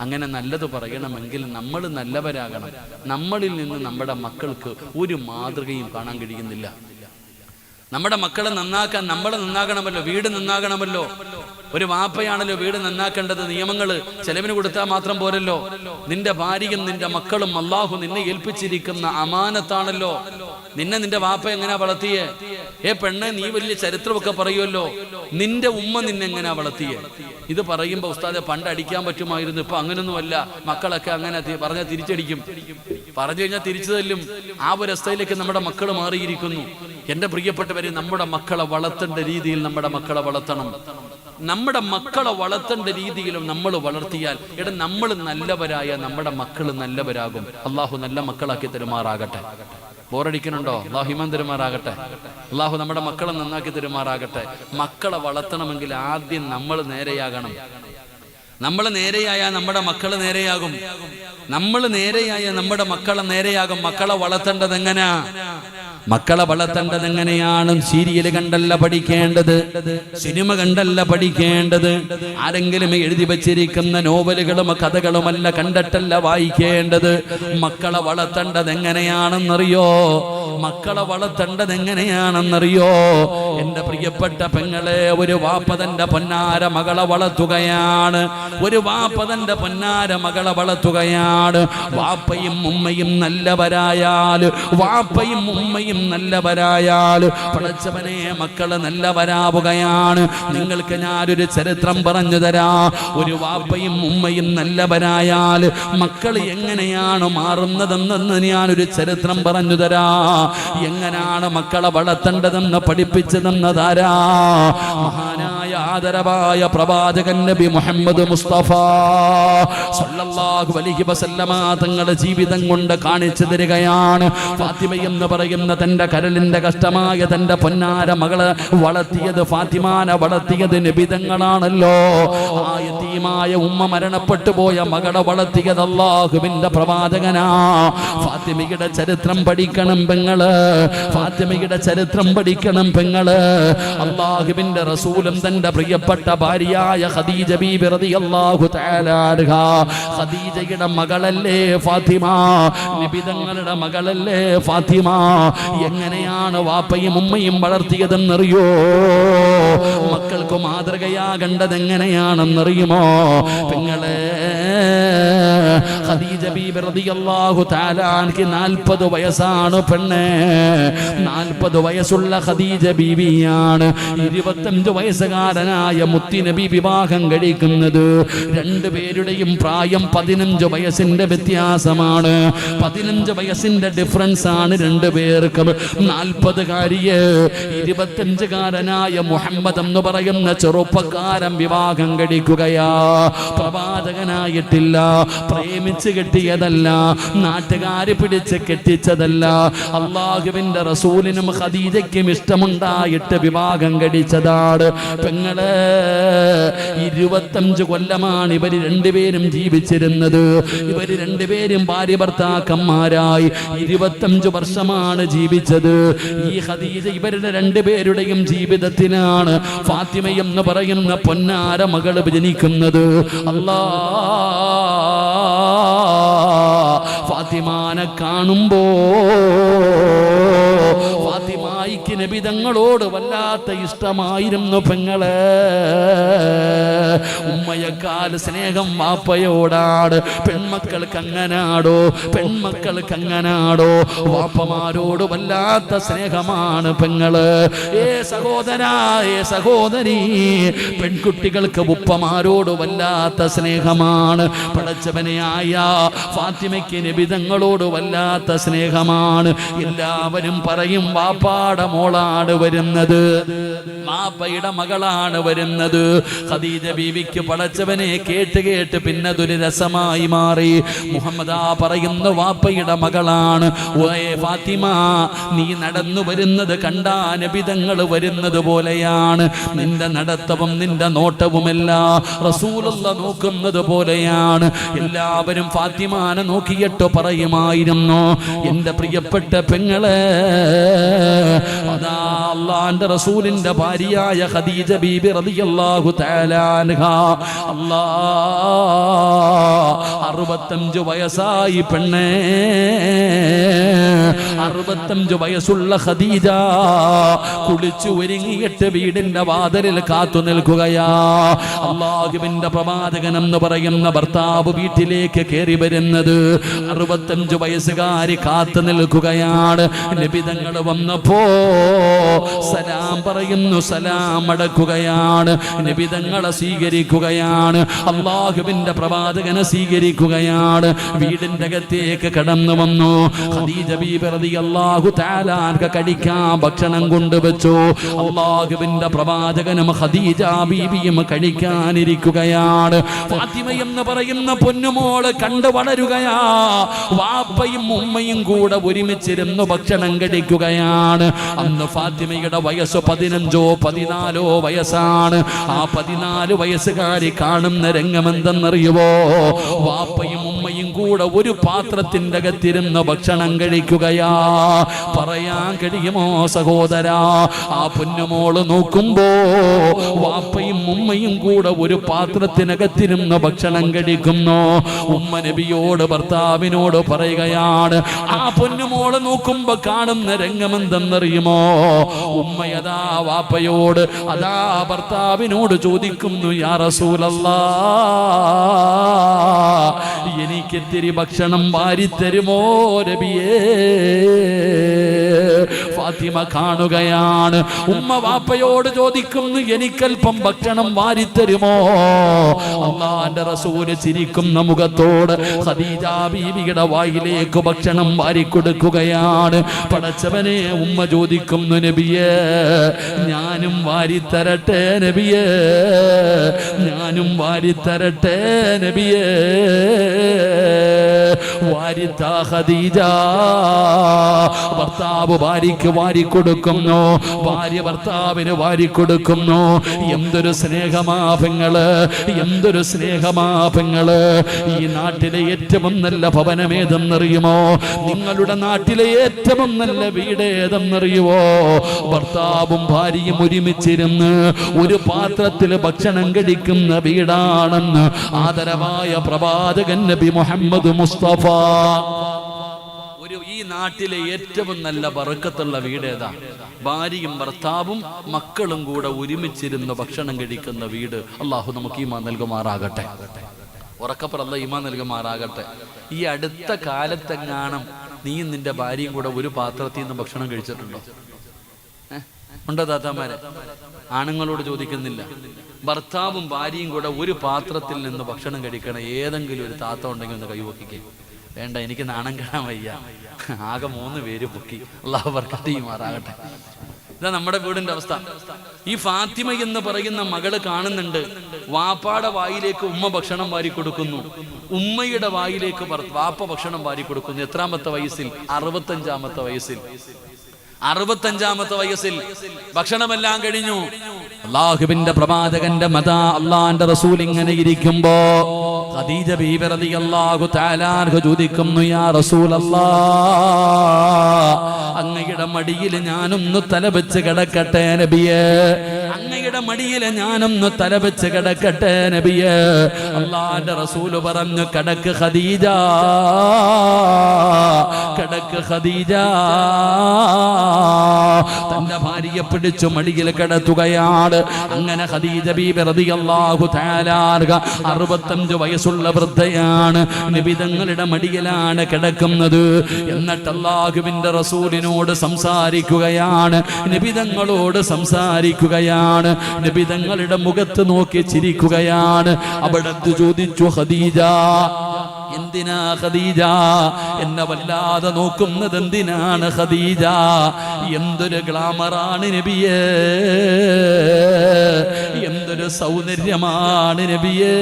അങ്ങനെ നല്ലത് പറയണമെങ്കിൽ നമ്മൾ നല്ലവരാകണം. നമ്മളിൽ നിന്ന് നമ്മുടെ മക്കൾക്ക് ഒരു മാതൃകയും കാണാൻ കഴിയുന്നില്ല. നമ്മുടെ മക്കളെ നന്നാക്കാൻ നമ്മൾ നന്നാകണമല്ലോ, വീട് നന്നാകണമല്ലോ. ഒരു വാപ്പയാണല്ലോ വീട് നന്നാക്കേണ്ടത്. നിയമങ്ങള് ചെലവിന് കൊടുത്താൽ മാത്രം പോരല്ലോ. നിന്റെ ഭാര്യയും നിന്റെ മക്കളും അള്ളാഹു നിന്നെ ഏൽപ്പിച്ചിരിക്കുന്ന അമാനത്താണല്ലോ. നിന്റെ വാപ്പ എങ്ങനെയാ വളർത്തിയേ? പെണ്ണെ, നീ വലിയ ചരിത്രമൊക്കെ പറയുമല്ലോ, നിന്റെ ഉമ്മ നിന്നെ എങ്ങനെയാ വളർത്തിയേ? ഇത് പറയുമ്പോ ഉസ്താദെ പണ്ട് അടിക്കാൻ പറ്റുമായിരുന്നു, ഇപ്പൊ അങ്ങനൊന്നുമല്ല. മക്കളൊക്കെ അങ്ങനെ പറഞ്ഞാൽ തിരിച്ചടിക്കും, പറഞ്ഞു കഴിഞ്ഞാൽ തിരിച്ചു തല്ലും. ആ ഒരു അവസ്ഥയിലേക്ക് നമ്മുടെ മക്കൾ മാറിയിരിക്കുന്നു. എന്റെ പ്രിയപ്പെട്ടവരെ, നമ്മുടെ മക്കളെ വളർത്തേണ്ട രീതിയിൽ നമ്മുടെ മക്കളെ വളർത്തണം. നമ്മുടെ മക്കളെ വളർത്തേണ്ട രീതിയിലും നമ്മൾ വളർത്തിയാൽ നമ്മൾ നല്ലവരായ നമ്മുടെ മക്കൾ നല്ലവരാകും. അള്ളാഹു നല്ല മക്കളാക്കി തരുമാറാകട്ടെ. ബോറടിക്കുന്നുണ്ടോ? അള്ളാഹു ഈമാൻ തരുമാറാകട്ടെ. അള്ളാഹു നമ്മുടെ മക്കളെ നന്നാക്കി തരുമാറാകട്ടെ. മക്കളെ വളർത്തണമെങ്കിൽ ആദ്യം നമ്മൾ നേരെയാകണം. നമ്മൾ നേരെയായ നമ്മുടെ മക്കള് നേരെയാകും. നമ്മൾ നേരെയായ നമ്മുടെ മക്കളെ നേരെയാകും. മക്കളെ വളർത്തേണ്ടത് എങ്ങനെയാ? മക്കളെ വളർത്തേണ്ടത് എങ്ങനെയാണ്? സീരിയൽ കണ്ടല്ല പഠിക്കേണ്ടത്, സിനിമ കണ്ടല്ല പഠിക്കേണ്ടത്, ആരെങ്കിലും എഴുതി വച്ചിരിക്കുന്ന നോവലുകളും കഥകളുമല്ല കണ്ടിട്ടല്ല വായിക്കേണ്ടത്. മക്കളെ വളർത്തേണ്ടത് എങ്ങനെയാണെന്നറിയോ? മക്കളെ വളർത്തേണ്ടത് എങ്ങനെയാണെന്നറിയോ? എന്റെ പ്രിയപ്പെട്ട പെങ്ങളെ, ഒരു വാപ്പതന്റെ പൊന്നാര മകളെ വളർത്തുകയാണ്. ഒരു വാപ്പതന്റെ പൊന്നാര മകളെ വളർത്തുകയാണ്. വാപ്പയും ഉമ്മയും നല്ലവരായാൽ, വാപ്പയും ഉമ്മയും നല്ലവരായാൽ പടച്ചവനെ മക്കള് നല്ലവരാവുകയാണ്. നിങ്ങൾക്ക് ഞാനൊരു ചരിത്രം പറഞ്ഞു തരാം. ഒരു വാപ്പയും ഉമ്മയും നല്ലവരായാൽ മക്കൾ എങ്ങനെയാണ് മാറുന്നതെന്ന് ഞാനൊരു ചരിത്രം പറഞ്ഞു തരാ. എങ്ങനെയാണ് മക്കളെ വളർത്തേണ്ടതെന്ന് പഠിപ്പിച്ചു തന്നതാരാ? മഹാനായ ആദരവായ പ്രവാചകൻ നബി മുഹമ്മദ് മുസ്തഫ സല്ലല്ലാഹു അലൈഹി വസല്ലമ തങ്ങളുടെ ജീവിതം കൊണ്ട് കാണിച്ചു തരികയാണ്. ഫാത്തിമ എന്ന് പറയുന്ന തന്റെ കരളിന്റെ കഷ്ടമായ തന്റെ പൊന്നാര മകളെ വളർത്തിയത്, ഫാത്തിമാനെ വളർത്തിയത് നബിതങ്ങളാണല്ലോ. ആ യതീമായ ഉമ്മ മരണപ്പെട്ടു പോയ മകളെ വളർത്തിയത് അല്ലാഹുവിന്റെ പ്രവാചകനാ. ഫാത്തിമയുടെ ചരിത്രം പഠിക്കണം പെങ്ങള്, ഫാത്തിമയുടെ ചരിത്രം പഠിക്കണം പെങ്ങള്. അല്ലാഹുവിന്റെ റസൂലും തന്റെ പ്രിയപ്പെട്ട ഭാര്യയായ ഖദീജ ബീബി റളിയല്ലാഹു തആല അൻഹാ, ഖദീജയുടെ മകളല്ലേ ഫാത്തിമ, നബിതങ്ങളുടെ മകളല്ലേ ഫാത്തിമ. എങ്ങനെയാണ് വാപ്പയും ഉമ്മയും വളർത്തിയതെന്നറിയോ? മക്കൾക്ക് മാതൃകയാകേണ്ടത് എങ്ങനെയാണെന്നറിയുമോ പെങ്ങളെ? ഖദീജ ബീബി റളിയല്ലാഹു തആല അൻഹയ്ക്ക് 40 വയസ്സാണ് പെണ്ണെ. 40 വയസ്സുള്ള ഖദീജ ബീവിയാണ് 25 വയസ്സുകാരനായ മുത്തി നബി വിവാഹം കഴിക്കുന്നത്. രണ്ടുപേരുടെയും പ്രായം 15 വയസ്സിന്റെ വ്യത്യാസമാണ്. 15 വയസ്സിന്റെ ഡിഫറൻസ് ആണ് രണ്ടുപേർക്കും. 40-കാരിയെ 25-കാരനായ മുഹമ്മദ് എന്ന് പറയുന്ന ചെറുപ്പക്കാരൻ വിവാഹം കഴിക്കുകയാ. പ്രവാചകനായിട്ടില്ല, പ്രേമിച്ച് കെട്ടിയതല്ല, നാട്ടുകാര് പിടിച്ച് കെട്ടിച്ചതല്ല. അള്ളാഹുവിന്റെ റസൂലിനും ഖദീജയ്ക്കും ഇഷ്ടമുണ്ടായിട്ട് വിവാഹം കഴിച്ചതാണ് പെങ്ങളെ. 25 കൊല്ലമാണ് ഇവര് രണ്ടുപേരും ജീവിച്ചിരുന്നത്. ഇവര് രണ്ടുപേരും ഭാര്യ ഭർത്താക്കന്മാരായി 25 വർഷമാണ് ജീവിച്ചത്. ഈ ഖദീജ ഇവരുടെ രണ്ടുപേരുടെയും ജീവിതത്തിനാണ് ഫാത്തിമ എന്ന് പറയുന്ന പൊന്നാര മകൾ ജനിക്കുന്നത്. ഫാത്തിമാനെ കാണുമ്പോ ഫാത്തിമായിക്ക് നബി തങ്ങളോട് വല്ലാത്ത ഇഷ്ടമായിരുന്നു പെങ്ങളെ. ഉമ്മയെക്കാൾ സ്നേഹം വാപ്പയോടാണ്. പെൺമക്കൾക്ക് അങ്ങനാടോ, പെൺമക്കൾക്ക് അങ്ങനാടോ? വാപ്പമാരോട് വല്ലാത്ത സ്നേഹമാണ് പെങ്ങള്. ഏ സഹോദരാ, ഏ സഹോദരി, പെൺകുട്ടികൾക്ക് ഉപ്പമാരോട് വല്ലാത്ത സ്നേഹമാണ്. പടച്ചവനെയായ ഫാത്തിമയ്ക്ക് നബി തങ്ങളോട് വല്ലാത്ത സ്നേഹമാണ്. എല്ലാവരും പറയും വാപ്പാടെ മോളാണ് വരുന്നത്, വാപ്പയുടെ മകളാണ് വരുന്നത്. ഖദീജ ബീവിക്ക് പടച്ചവനെ കേട്ട് കേട്ട് പിന്നെ അതൊരു രസമായി മാറി. മുഹമ്മദാ പറയുന്ന വാപ്പയുടെ മകളാണ്. ഫാത്തിമ, നീ നടന്നു വരുന്നത് കണ്ടാ നബി തങ്ങൾ വരുന്നത് പോലെയാണ്. നിന്റെ നടത്തവും നിന്റെ നോട്ടവുമെല്ലാം റസൂലുള്ളാഹി നോക്കുന്നത് പോലെയാണ്. എല്ലാവരും ഫാത്തിമാനെ നോക്കിയിട്ട് പറയുമായിരുന്നു, എന്റെ പ്രിയപ്പെട്ട പെങ്ങളെ, അതാ അല്ലാഹുവിന്റെ റസൂലിന്റെ ഭാര്യയായ ഖദീജ ബീബി റളിയല്ലാഹു തആല അൻഹാ. 65 വയസ്സായി പെണ്ണേ. 65 വയസ്സുള്ള ഖദീജ കുളിച്ചു ഒരുങ്ങിയിട്ട് വീടിന്റെ വാതിലിൽ കാത്തു നിൽക്കുകയാ. അല്ലാഹുവിന്റെ പ്രവാചകൻ എന്ന് പറയുന്ന ഭർത്താവ് വീട്ടിലേക്ക് കയറി വരുന്നത്. 65 വയസ്സുകാരി കാത്തു നിൽക്കുകയാണ്. നബി തങ്ങൾ വന്നപ്പോ സലാം പറയുന്നു, സലാം അടക്കുകയാണ്. നബി തങ്ങളെ സ്വീകരിക്കുകയാണ്. അല്ലാഹുവിന്റെ പ്രവാചകനെ സ്വീകരിക്കുകയാണ്. വീടിന്റെ അകത്തേക്ക് കടന്നു വന്നു. ഖദീജ ബീബി റളിയല്ലാഹു തആല അൻഹ കഴിക്കാൻ ഭക്ഷണം കൊണ്ടുവച്ചു. അല്ലാഹുവിന്റെ പ്രവാചകനും ഖദീജ ബീബിയും കഴിക്കാനിരിക്കുകയാണ്. ഫാത്തിമ എന്ന് പറയുന്ന പൊന്നുമോള് കണ്ടു വളരുകയാ. വാപ്പയും ഉമ്മയും കൂടെ ഒരുമിച്ചിരുന്നു ഭക്ഷണം കഴിക്കുകയാണ്. അന്ന് ഫാത്തിമയുടെ വയസ്സ് 15 14 വയസ്സാണ്. ആ 14 വയസ്സുകാരി കാണുന്ന രംഗമെന്തെന്നറിയുവോ? വാപ്പയും ഉമ്മയും കൂടെ ഒരു പാത്രത്തിന്റെ അകത്തിരുന്ന് ഭക്ഷണം കഴിക്കുകയാ. പറയാൻ കഴിയുമോ സഹോദരാ? ആ പൊന്നുമോള് നോക്കുമ്പോ വാപ്പയും ഉമ്മയും കൂടെ ഒരു പാത്രത്തിനകത്തിരുന്ന് ഭക്ഷണം കഴിക്കുന്നു. ഉമ്മ നബിയോട് ഭർത്താവിനോട് പറയുകയാണ്. ആ പൊന്നുമോള് നോക്കുമ്പോ കാണുന്ന രംഗമെന്തെന്നറിയുമോ? ഉമ്മയതാ വാപ്പയോട്, അതാ ഭർത്താവിനോട് ചോദിക്കുന്നു, യാ റസൂലല്ലാഹ്, എനിക്കിത്തിരി ഭക്ഷണം വാരിത്തരുമോ നബിയേ? ഫാത്തിമ കാണുകയാണ്. ഉമ്മ വാപ്പയോട് ചോദിക്കുന്നു, എനിക്കൽപ്പം ഭക്ഷണം വാരിത്തരുമോ? അല്ലാഹുവിന്റെ റസൂല് ചിരിക്കുന്ന മുഖത്തോട് ഖദീജ ബീവിയുടെ വായിലേക്ക് ഭക്ഷണം വാരിക്കൊടുക്കുകയാണ്. പടച്ചവനെ, ഉമ്മ ചോദിക്കുന്നു, നബിയേ ഞാനും വാരിത്തരട്ടെ നബിയേ, ഞാനും വാരിത്തരട്ടെ നബിയേ. വാരിത്ത ഖദീജ. ഭർത്താവ് ഭാര്യയ്ക്ക് വാരിക്കൊടുക്കുന്നു, ഭാര്യ ഭർത്താവിന് വാരിക്കൊടുക്കുന്നു. എന്തൊരു സ്നേഹമാപങ്ങള്, എന്തൊരു സ്നേഹമാപങ്ങള്. ഈ നാട്ടിലെ ഏറ്റവും നല്ല ഭവനമേതെന്നറിയുമോ? നിങ്ങളുടെ നാട്ടിലെ ഏറ്റവും നല്ല വീട് ഏതെന്നറിയുമോ? ഭർത്താവും ഭാര്യയും ഒരുമിച്ചിരുന്ന് ഒരു പാത്രത്തിൽ ഭക്ഷണം കഴിക്കുന്ന വീടാണെന്ന് ആദരവായ പ്രവാചകൻ നബി മുഹമ്മദ് മുസ്തഫ. ഈ നാട്ടിലെ ഏറ്റവും നല്ല ബറക്കത്തുള്ള വീട് ഏതാ? ഭാര്യയും ഭർത്താവും മക്കളും കൂടെ ഒരുമിച്ചിരുന്ന് ഭക്ഷണം കഴിക്കുന്ന വീട്. അള്ളാഹു നമുക്ക് ഈമാൻ നൽകുമാറാകട്ടെ. ഉറക്കപ്പുറല്ല ഈമാൻ നൽകുമാറാകട്ടെ. ഈ അടുത്ത കാലത്തെങ്ങാനും നീയും നിന്റെ ഭാര്യയും കൂടെ ഒരു പാത്രത്തിൽ നിന്ന് ഭക്ഷണം കഴിച്ചിട്ടുണ്ടോ? ഉണ്ടോ താത്താമാരെ? ആണുങ്ങളോട് ചോദിക്കുന്നില്ല. ഭർത്താവും ഭാര്യയും കൂടെ ഒരു പാത്രത്തിൽ നിന്ന് ഭക്ഷണം കഴിക്കണം. ഏതെങ്കിലും ഒരു താത്ത ഉണ്ടെങ്കിൽ ഒന്ന് കൈവക്കിക്കേ. വേണ്ട, എനിക്ക് നാണം കാണാൻ വയ്യ. ആകെ 3 പേര് പൊക്കി. അല്ലാഹു ബർക്കത്ത് ചെയ്യുമാറാകട്ടെ. ഇതാ നമ്മുടെ വീടിന്റെ അവസ്ഥ. ഈ ഫാത്തിമ എന്ന് പറയുന്ന മകള് കാണുന്നുണ്ട്, വാപ്പാടെ വായിലേക്ക് ഉമ്മ ഭക്ഷണം വാരി കൊടുക്കുന്നു, ഉമ്മയുടെ വായിലേക്ക് വാപ്പ ഭക്ഷണം വാരി കൊടുക്കുന്നു. എത്രാമത്തെ വയസ്സിൽ? 65-ാമത്തെ വയസ്സിൽ. 65-ാമത്തെ വയസ്സിൽ ഭക്ഷണമെല്ലാം കഴിഞ്ഞു. അല്ലാഹുവിന്റെ പ്രവാചകന്റെ അല്ലാഹുവിന്റെ റസൂൽ ഇങ്ങനെ ഇരിക്കുമ്പോ ഖദീജ ബീവി റളിയല്ലാഹു തആല അൻഹ ചോദിക്കുന്നു, യാ റസൂലല്ലാഹ്, അങ്ങയുടെ മടിയിൽ ഞാനൊന്ന് തലവെച്ച് കിടക്കട്ടെ നബിയേ, അങ്ങയുടെ മടിയിൽ ഞാനൊന്ന് തലവെച്ച് കിടക്കട്ടെ നബിയേ. അല്ലാഹുവിന്റെ റസൂൽ പറഞ്ഞു, കിടക്ക് ഖദീജ, കിടക്ക് ഖദീജ. തന്റെ ഭാര്യയെ പിടിച്ചു മടിയിൽ കിടത്തുകയാണ്. അങ്ങനെ ഖദീജ ബീബി റളിയല്ലാഹു തആല അൻഹ 65 വയസ്സുള്ള വൃദ്ധയാണ്. നബി തങ്ങളുടെ മടിയിലാണ് കിടക്കുന്നത്. എന്നിട്ട് അല്ലാഹുവിന്റെ റസൂലിനോട് സംസാരിക്കുകയാണ്, നബി തങ്ങളോട് സംസാരിക്കുകയാണ്, നബി തങ്ങളുടെ മുഖത്ത് നോക്കി ചിരിക്കുകയാണ്. അവിടത്ത് ചോദിച്ചു, ഖദീജ, എന്തിനാ ഖദീജ എന്നെ വല്ലാതെ നോക്കുന്നത്? എന്തിനാണ് ഖദീജ? എന്തൊരു ഗ്ലാമറാണ് നബിയേ, എന്തൊരു സൗന്ദര്യമാണ് നബിയേ.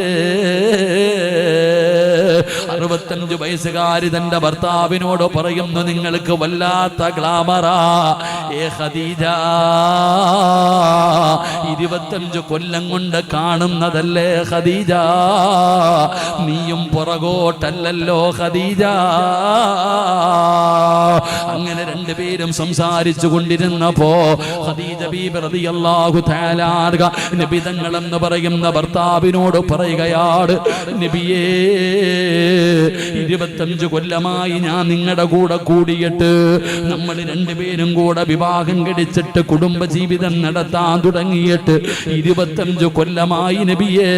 65 വയസ്സുകാരി തന്റെ ഭർത്താവിനോട് പറയുന്നു, നിങ്ങൾക്ക് വല്ലാത്ത ഗ്ലാമറാ ഏ ഖദീജ. 25 കൊല്ലം കൊണ്ട് കാണുന്നതല്ലേ ഖദീജ, നീയും പുറകോട്ടല്ലോ ഖദീജ. അങ്ങനെ രണ്ടുപേരും സംസാരിച്ചു കൊണ്ടിരുന്നപ്പോ ഖദീജ ബീബി റളിയല്ലാഹു തആല അൻഹ നബി തങ്ങളെന്ന് പറയുന്ന ഭർത്താവിനോട് പറയുകയാണ്, നബിയേ, 25 കൊല്ലമായി ഞാൻ നിങ്ങളുടെ കൂടെ കൂടിയിട്ട്, നമ്മൾ രണ്ടുപേരും കൂടെ വിവാഹം കഴിച്ചിട്ട് കുടുംബജീവിതം നടത്താൻ തുടങ്ങിയിട്ട് 25 കൊല്ലമായി നബിയേ.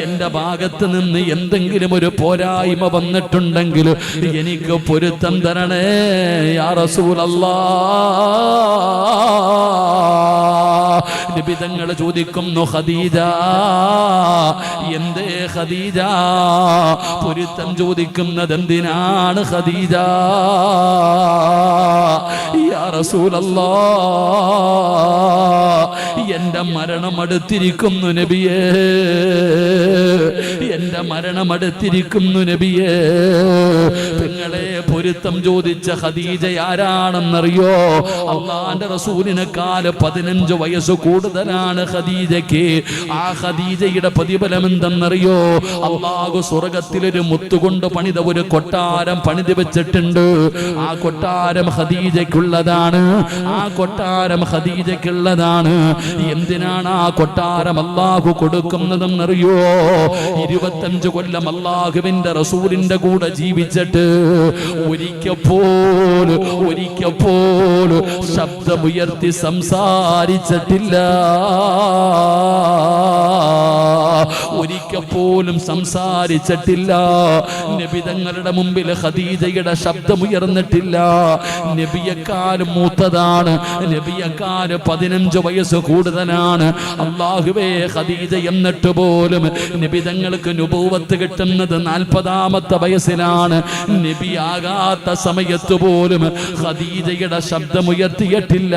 എന്റെ ഭാഗത്ത് നിന്ന് എന്തെങ്കിലും ഒരു പോരായ്മ വന്നിട്ടുണ്ടെങ്കിൽ എനിക്ക് പൊരുത്തം തരണേ യാ റസൂലല്ലാഹ്. നബി തങ്ങൾ ചോദിക്കുന്നു, ഖദീജ, എന്തേ ഖദീജ പൊരുത്തം ചോദിക്കുന്നത് എന്തിനാണ് ഖദീജ? യാ റസൂലല്ലാഹ്, എന്റെ മരണം അടുത്തിരിക്കുന്നു നബിയേ, എന്റെ മരണം അടുത്തിരിക്കുന്നു നബിയേ. നിങ്ങളെ പൊരുത്തം ചോദിച്ച ഖദീജ ആരാണെന്നറിയോ? അല്ലാഹുവിന്റെ റസൂലിനെക്കാൾ 15 വയസ്സ് കൂടുതലാണ് ഖദീജയ്ക്ക്. ആ ഖദീജയുടെ പ്രതിഫലം എന്തെന്നറിയോ? അല്ലാഹു സ്വർഗത്തിലൊരു മുത്തുകൊണ്ട് പണിത ഒരു കൊട്ടാരം പണിത് വെച്ചിട്ടുണ്ട്. ആ കൊട്ടാരം ഖദീജയ്ക്കുള്ളതാണ്, ആ കൊട്ടാരം ഖദീജയ്ക്കുള്ളതാണ്. എന്തിനാണ് ആ കൊട്ടാരം അല്ലാഹു കൊടുക്കുന്നതെന്നറിയോ? 25 കൊല്ലം അല്ലാഹുവിന്റെ റസൂലിന്റെ കൂടെ ജീവിച്ചിട്ട് ഒരിക്കൽ പോലും ശബ്ദമുയർത്തി സംസാരിച്ചിട്ടില്ല. ഒരിക്കൽ പോലും സംസാരിച്ചിട്ടില്ല. നബി തങ്ങളുടെ മുമ്പിൽ ഖദീജയുടെ ശബ്ദമുയർന്നിട്ടില്ല. നബിയെക്കാളും മൂത്തതാണ്, നബിയെക്കാളും 15 വയസ്സ് കൂടുതലാണ്. അല്ലാഹുവേ, ഖദീജ എന്നിട്ട് പോലും നബി തങ്ങൾക്ക് നുബുവത്ത് കിട്ടുന്നത് 40-ാമത്തെ വയസ്സിലാണ്. നബിയാകാത്ത സമയത്ത് പോലും ഖദീജയുടെ ശബ്ദമുയർത്തിയിട്ടില്ല.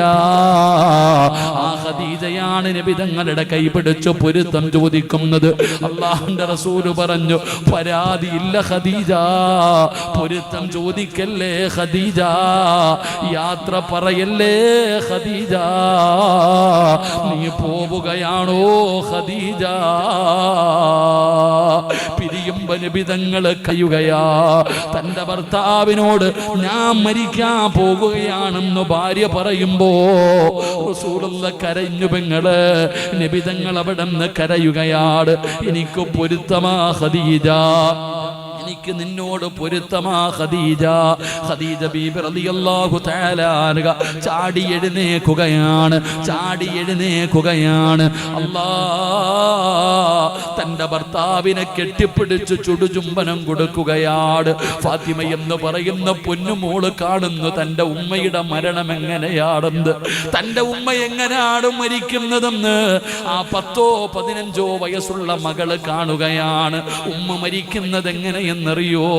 ആ ഖദീജയാണ് നബി തങ്ങളുടെ കൈപിടിച്ച് പൊരുത്തം ചോദിക്കുന്നത്. അല്ലാഹുവിന്റെ റസൂൽ പറഞ്ഞു, പരാതിയില്ല ഖദീജ, പൊരുത്തം ചോദിക്കല്ലേ ഖദീജ, യാത്ര പറയല്ലേ ഖദീജ, നീ പോവുകയാണോ ഖദീജ? പിരിയുമ്പോ നബി തങ്ങൾ കയ്യുകയാ. തന്റെ ഭർത്താവിനോട് ഞാൻ മരിക്കാൻ പോകുകയാണെന്ന് ഭാര്യ പറയുമ്പോ റസൂലുള്ള കരഞ്ഞു. പെങ്ങള് നബി തങ്ങൾ അവിടെ നിന്ന് കരയുകയാണ്. എനിക്ക് പൊരുത്തമാ ഖദീജ, എനിക്ക് നിന്നോട് പൊരുത്തമാ ഖദീജ. ഖദീജ ബീബി റളിയല്ലാഹു തആല അൻഹ ചാടി എഴുന്നേക്കുകയാണ്. തന്റെ ഭർത്താവിനെ കെട്ടിപ്പിടിച്ച് ചുടുചുംബനം കൊടുക്കുകയാണ്. ഫാത്തിമ എന്ന് പറയുന്ന പൊന്നുമോള് കാണുന്നു തന്റെ ഉമ്മയുടെ മരണം എങ്ങനെയാണെന്ന്, തന്റെ ഉമ്മ എങ്ങനെയാണ് മരിക്കുന്നതെന്ന്. ആ 10-15 വയസ്സുള്ള മകള് കാണുകയാണ്. ഉമ്മ മരിക്കുന്നത് എങ്ങനെയെന്നറിയോ?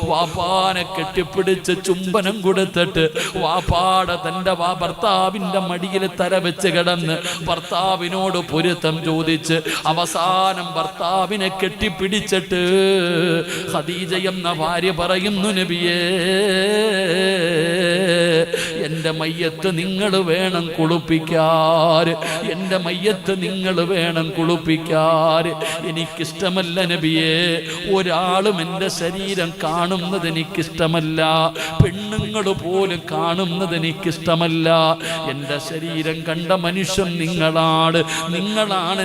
വാപ്പാനെ കെട്ടിപ്പിടിച്ച് ചുംബനം കൊടുത്തിട്ട് തന്റെ ഭർത്താവിന്റെ മടിയിൽ തല വെച്ച് കിടന്ന് ഭർത്താവിനോട് പൊരുത്തം ചോദിച്ച് അവസാനം ഭർത്താവിനെ കെട്ടിപ്പിടിച്ചിട്ട് ഖദീജ എന്ന ഭാര്യ പറയുന്നു, നബിയേ, എന്റെ മയ്യത്ത് നിങ്ങൾ വേണം കുളിപ്പിക്കാൻ, എന്റെ മയ്യത്ത് നിങ്ങൾ വേണം കുളിപ്പിക്കാൻ. എനിക്കിഷ്ടമല്ല നബിയേ, ഒരാളും എന്റെ ശരീരം കാണുന്നത് എനിക്കിഷ്ടമല്ല, പെണ്ണുങ്ങൾ പോലും കാണുന്നത് എനിക്കിഷ്ടമല്ല. എന്റെ ശരീരം കണ്ട മനുഷ്യൻ നിങ്ങളാണ്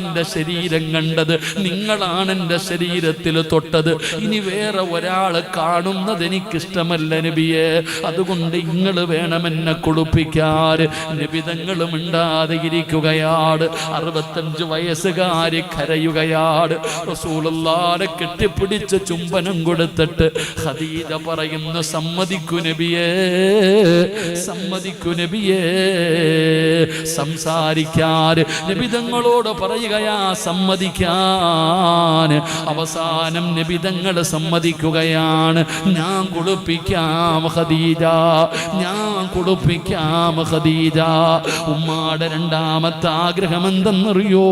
എന്റെ ശരീരം കണ്ടത്, നിങ്ങളാണ് എന്റെ ശരീരത്തിൽ തൊട്ടത്. ഇനി വേറെ ഒരാള് കാണുന്നത് എനിക്കിഷ്ടമല്ല നബിയെ, അതുകൊണ്ട് നിങ്ങൾ വേണം എന്നെ കുളിപ്പിക്കാൻ. നബി തങ്ങൾ മിണ്ടാതെ ഇരിക്കുകയാണ്. 65 വയസ്സുകാരി കരയുകയാണ്. റസൂലുള്ളാഹിനെ കെട്ടിപ്പിടിച്ച് ചുംബനം കൊടുത്തിട്ട് ഖദീജ പറയുന്നു, സമ്മതിക്കു നബിയേ, സമ്മതിക്കു നബിയേ. സംസാരിക്കാൻ നബി തങ്ങളോട് പറയുകയാ സമ്മതിക്കാൻ. അവസാനം നബി തങ്ങൾ സമ്മതിക്കുകയാണ്. ഞാൻ കുളിപ്പിക്കാം ഖദീജ, ഞാൻ കുളിപ്പിക്കാം ഖദീജ. ഉമ്മാടെ രണ്ടാമത്തെ ആഗ്രഹം എന്തെന്നറിയോ?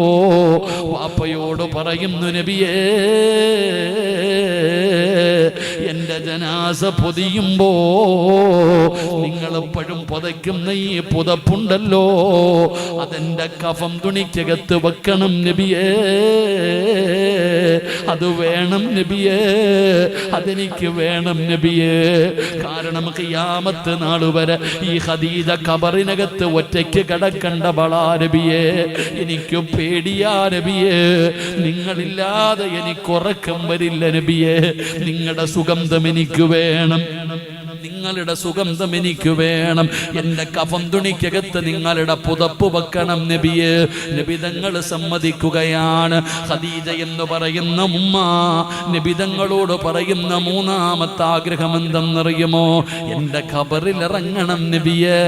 വാപ്പയോട് പറയുന്നു, നബിയേ, എന്റെ ജനാസ പൊതിയുമ്പോ നിങ്ങൾ എപ്പോഴും പുതയ്ക്കുന്ന ഈ പുതപ്പുണ്ടല്ലോ, അതെന്റെ കഫം തുണിക്കകത്ത് വെക്കണം നബിയേ, അത് വേണം നബിയേ, അതെനിക്ക് വേണം നബിയേ. കാരണം ഖിയാമത്ത് നാൾ വരെ ഈ ഖദീജ ഖബറിനകത്ത് ഒറ്റയ്ക്ക് കിടക്കണ്ട ബളാ നബിയേ, എനിക്ക് പേടിയാ നബിയേ, നിങ്ങളില്ലാതെ എനിക്ക് ഉറക്കം വരില്ല നബിയേ, നിങ്ങളുടെ സുഗന്ധം എനിക്ക് വേണം, നിങ്ങളുടെ സുഗന്ധം എനിക്ക് വേണം, എന്റെ കഫം തുണിക്കകത്ത് നിങ്ങളുടെ പുതപ്പ് വെക്കണം നബിയെ. നബി തങ്ങൾ സമ്മതിക്കുകയാണ്. ഖദീജ എന്ന് പറയുന്ന ഉമ്മ നബി തങ്ങളോട് പറയുന്ന മൂന്നാമത്തെ ആഗ്രഹം എന്തെന്നറിയുമോ? എന്റെ ഖബറിൽ ഇറങ്ങണം നബിയെ,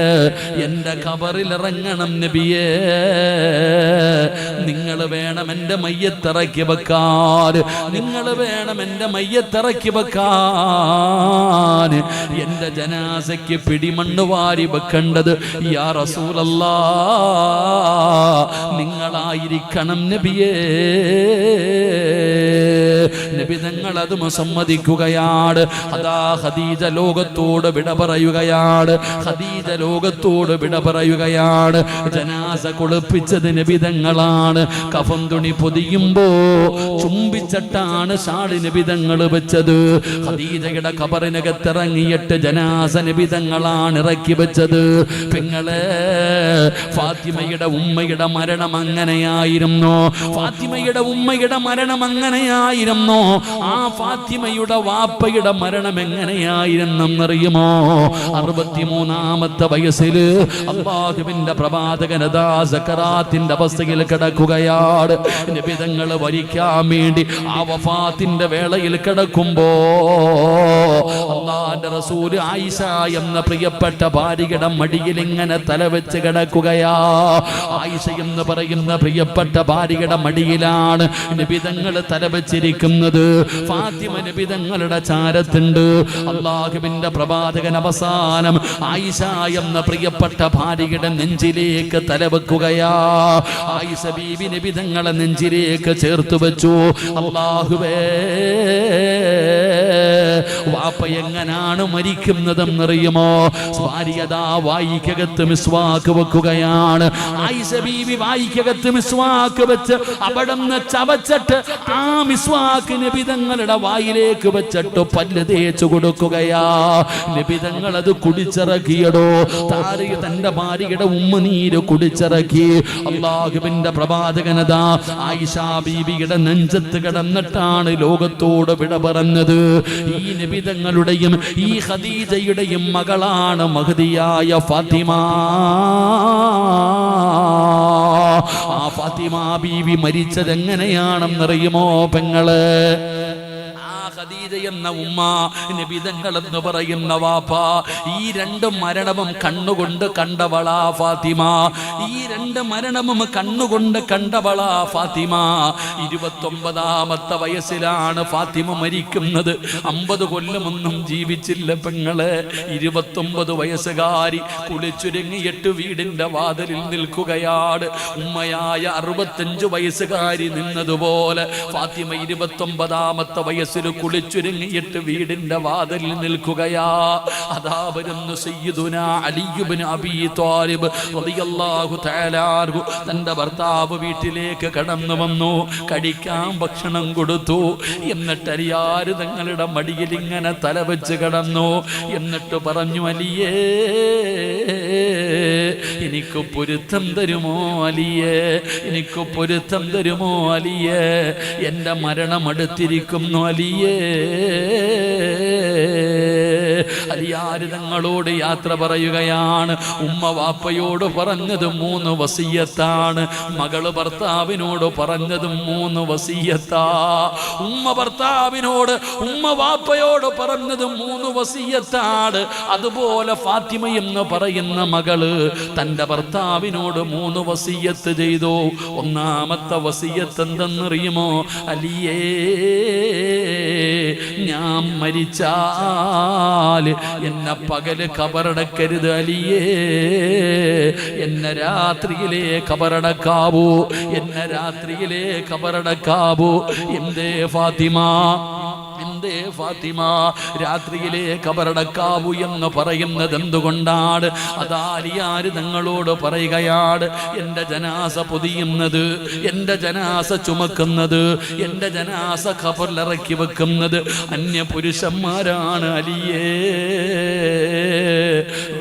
എന്റെ ഖബറിൽ ഇറങ്ങണം നബിയെ, നിങ്ങൾ വേണം എന്റെ മയ്യത്തിറക്കി വെക്കാൻ, നിങ്ങൾ വേണം എന്റെ മയ്യത്തിറക്കി വെക്കാൻ. എന്റെ ജനാസയ്ക്ക് പിടിമണ്ണ് വാരി വെക്കേണ്ടത് യാ റസൂലല്ലാഹ് നിങ്ങളായിരിക്കണം നബിയേ. നബി തങ്ങൾ അതും സമ്മതിക്കുകയാണ്. അതാ ഖദീജ ലോകത്തോട് വിട പറയുകയാണ്, ഖദീജ ലോകത്തോട് വിട പറയുകയാണ്. ജനാസ കുളിപ്പിച്ചത് നബി തങ്ങളാണ്. കഫൻ തുണി പൊതിയുമ്പോ ചുംബിച്ചിട്ടാണ് ഷാളി നബി തങ്ങൾ വെച്ചത്. ഖദീജയുടെ ഖബറിനകത്തിറങ്ങിയിട്ട് ജനാസ നബി തങ്ങളാണ് ഇറക്കി വെച്ചത്. പെങ്ങളെ, ഫാത്തിമയുടെ ഉമ്മയുടെ മരണം അങ്ങനെയായിരുന്നു, ഫാത്തിമയുടെ ഉമ്മയുടെ മരണം അങ്ങനെയായിരുന്നു. ആ ഫാത്തിമയുടെ വാപ്പയുടെ മരണം എങ്ങനെയായിരുന്നെന്നറിയുമോ? 63-ാമത്തെ വയസ്സിൽ അല്ലാഹുവിന്റെ പ്രവാചകനദാ സക്കറാത്തിന്റെ അവസ്ഥയിൽ കിടക്കുകയാണ്. നബി തങ്ങൾ വരിക്കാൻ വേണ്ടി ആ വഫാത്തിന്റെ വേളയിൽ കിടക്കുമ്പോ അല്ലാഹുവിന്റെ റസൂൽ ആയിഷ എന്ന പ്രിയപ്പെട്ട ഭാര്യയുടെ മടിയിൽ ഇങ്ങനെ തലവെച്ച് കിടക്കുകയാ. ആയിഷ എന്ന് പറയുന്ന പ്രിയപ്പെട്ട ഭാര്യയുടെ മടിയിലാണ് നബി തങ്ങൾ തലവെച്ചിരിക്കുന്നത്. ഫാത്തിമ നബി തങ്ങളുടെ ചാരത്തുണ്ട്. അല്ലാഹുവിന്റെ പ്രവാചകൻ അവസാനം ആയിഷ എന്ന പ്രിയപ്പെട്ട ഭാര്യയുടെ നെഞ്ചിലേക്ക് തലവെക്കുകയാ. ആയിഷ ബീബി നബി തങ്ങളെ നെഞ്ചിലേക്ക് ചേർത്ത് വെച്ചു. അല്ലാഹുവേ, വാപ്പ എങ്ങനാണ് മരിക്കുന്നതെന്നറിയുമോ? ഭാര്യതാ വായിക്കകത്ത് മിസ്വാക്ക് വെക്കുകയാണ്. ആയിഷ ബീവി വായിക്കകത്ത് മിസ്വാക്ക് വെച്ച് അവിടുന്ന് ചവച്ചിട്ട് ആ മിസ്വാക്ക് നബി തങ്ങളുടെ വായിലേക്ക് വെച്ചിട്ട് പല്ല് തേച്ചു കൊടുക്കുകയാ. നബി തങ്ങൾ അത് കുടിച്ചിറക്കിയടോ. താരിക തന്റെ ഭാര്യയുടെ ഉമ്മനീര് കുടിച്ചിറക്കി. അല്ലാഹുവിന്റെ പ്രവാചകനതാ ആയിഷ ബീവിയുടെ നെഞ്ചത്ത് കിടന്നിട്ടാണ് ലോകത്തോട് വിട പറഞ്ഞത്. ഈ നബി തങ്ങളുടെയും ഈ ഖദീജയുടെയും മകളാണ് മഹദിയായ ഫാത്തിമ. ആ ഫാത്തിമ ബീവി മരിച്ചത് എങ്ങനെയാണെന്നറിയുമോ പെങ്ങള്? ഖദീജ എന്ന ഉമ്മ, നബി തങ്ങൾ എന്ന് പറയുന്ന വാപ്പ, ഈ രണ്ട് മരണവും കണ്ണുകൊണ്ട് കണ്ടവളാ ഫാത്തിമ. ഈ രണ്ട് മരണവും കണ്ണുകൊണ്ട് കണ്ടവളാ ഫാത്തിമ. 29-ാമത്തെ വയസ്സിലാണ് ഫാത്തിമ മരിക്കുന്നത്. 50 കൊല്ലമൊന്നും ജീവിച്ചില്ല പെങ്ങളെ. 29 വയസ്സുകാരി കുളിച്ചുരുങ്ങിയിട്ട് വീടിന്റെ വാതിലിൽ നിൽക്കുകയാണ്. ഉമ്മയായ 65 വയസ്സുകാരി നിന്നതുപോലെ ഫാത്തിമ 29-ാമത്തെ വയസ്സിൽ കുളിച്ചുരുങ്ങിയിട്ട് വീടിന്റെ വാതിലിൽ നിൽക്കുകയാ. അതാ വരുന്നു സയ്യിദുനാ അലി ഇബ്നു അബീ ത്വാലിബ് റളിയല്ലാഹു തആല അൻഹു. തന്റെ ഭർത്താവ് വീട്ടിലേക്ക് കടന്നു വന്നു. കഴിക്കാൻ ഭക്ഷണം കൊടുത്തു. എന്നിട്ട് അലിയാര് തങ്ങളുടെ മടിയിൽ ഇങ്ങനെ തലവെച്ച് കിടന്നു. എന്നിട്ട് പറഞ്ഞു, അലിയേ, എനിക്ക് പൊരുത്തം തരുമോ അലിയേ? എനിക്ക് പൊരുത്തം തരുമോ അലിയേ? എന്റെ മരണം അടുത്തിരിക്കുന്നു അലിയേ. അലിയാര് തങ്ങളോട് യാത്ര പറയുകയാണ്. ഉമ്മ വാപ്പയോട് പറഞ്ഞത് 3 വസിയത്താണ്. മകള് ഭർത്താവിനോട് പറഞ്ഞതും 3 വസിയത്താ. ഉമ്മ ഭർത്താവിനോട്, ഉമ്മ വാപ്പയോട് പറഞ്ഞത് 3 വസിയത്താണ്. അതുപോലെ ഫാത്തിമ എന്ന് പറയുന്ന മകള് തന്റെ ഭർത്താവിനോട് 3 വസിയത്ത് ചെയ്തു. 1-ാമത്തെ വസിയത്ത് എന്തെന്നറിയുമോ? അലിയേ, ഞാൻ മരിച്ചാൽ എന്നെ പകല് കബറടക്കരുത് അലിയേ. എന്നെ രാത്രിയിലേ കബറടക്കാവൂ. എന്നെ രാത്രിയിലേ കബറടക്കാവൂ. എന്തേ ഫാത്തിമ, എന്തേ ഫാത്തിമ രാത്രിയിലെ കബറടക്കാവൂ എന്ന് പറയുന്നത് എന്തുകൊണ്ടാണ്? അതാലിയാര് തങ്ങളോട് പറയുകയാണ്, എന്റെ ജനാസ പൊതിയുന്നത്, എന്റെ ജനാസ ചുമക്കുന്നത്, എന്റെ ജനാസ ഖബറിലിറക്കി വെക്കുന്നത് അന്യ പുരുഷന്മാരാണ് അലിയേ.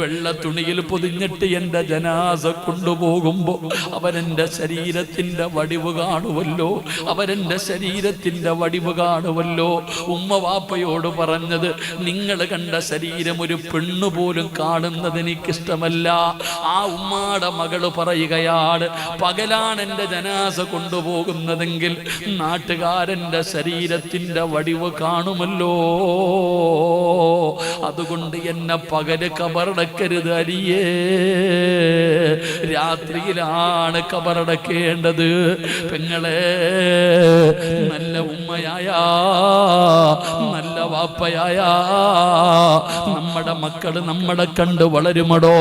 വെള്ള തുണിയിൽ പൊതിഞ്ഞിട്ട് എന്റെ ജനാസ കൊണ്ടുപോകുമ്പോ അവരെന്റെ ശരീരത്തിന്റെ വടിവ് കാണുമല്ലോ, അവരെന്റെ ശരീരത്തിന്റെ വടിവ് കാണുമല്ലോ. ഉമ്മ വാപ്പയോട് പറഞ്ഞത്, നിങ്ങൾ കണ്ട ശരീരം ഒരു പെണ്ണുപോലും കാണുന്നത് എനിക്കിഷ്ടമല്ല. ആ ഉമ്മാടെ മകള് പറയുകയാണ്, പകലാണ് എന്റെ ജനാസ കൊണ്ടുപോകുന്നതെങ്കിൽ നാട്ടുകാരന്റെ ശരീരത്തിന്റെ വടിവ് കാണുമല്ലോ, അതുകൊണ്ട് എന്നെ പകല് കബറടക്കരുത് അലിയേ. രാത്രിയിലാണ് കബറടക്കേണ്ടത്. പെങ്ങളെ, നല്ല ഉമ്മയായ, നല്ല വാപ്പയായ നമ്മുടെ മക്കള് നമ്മളെ കണ്ട് വളരുമടോ.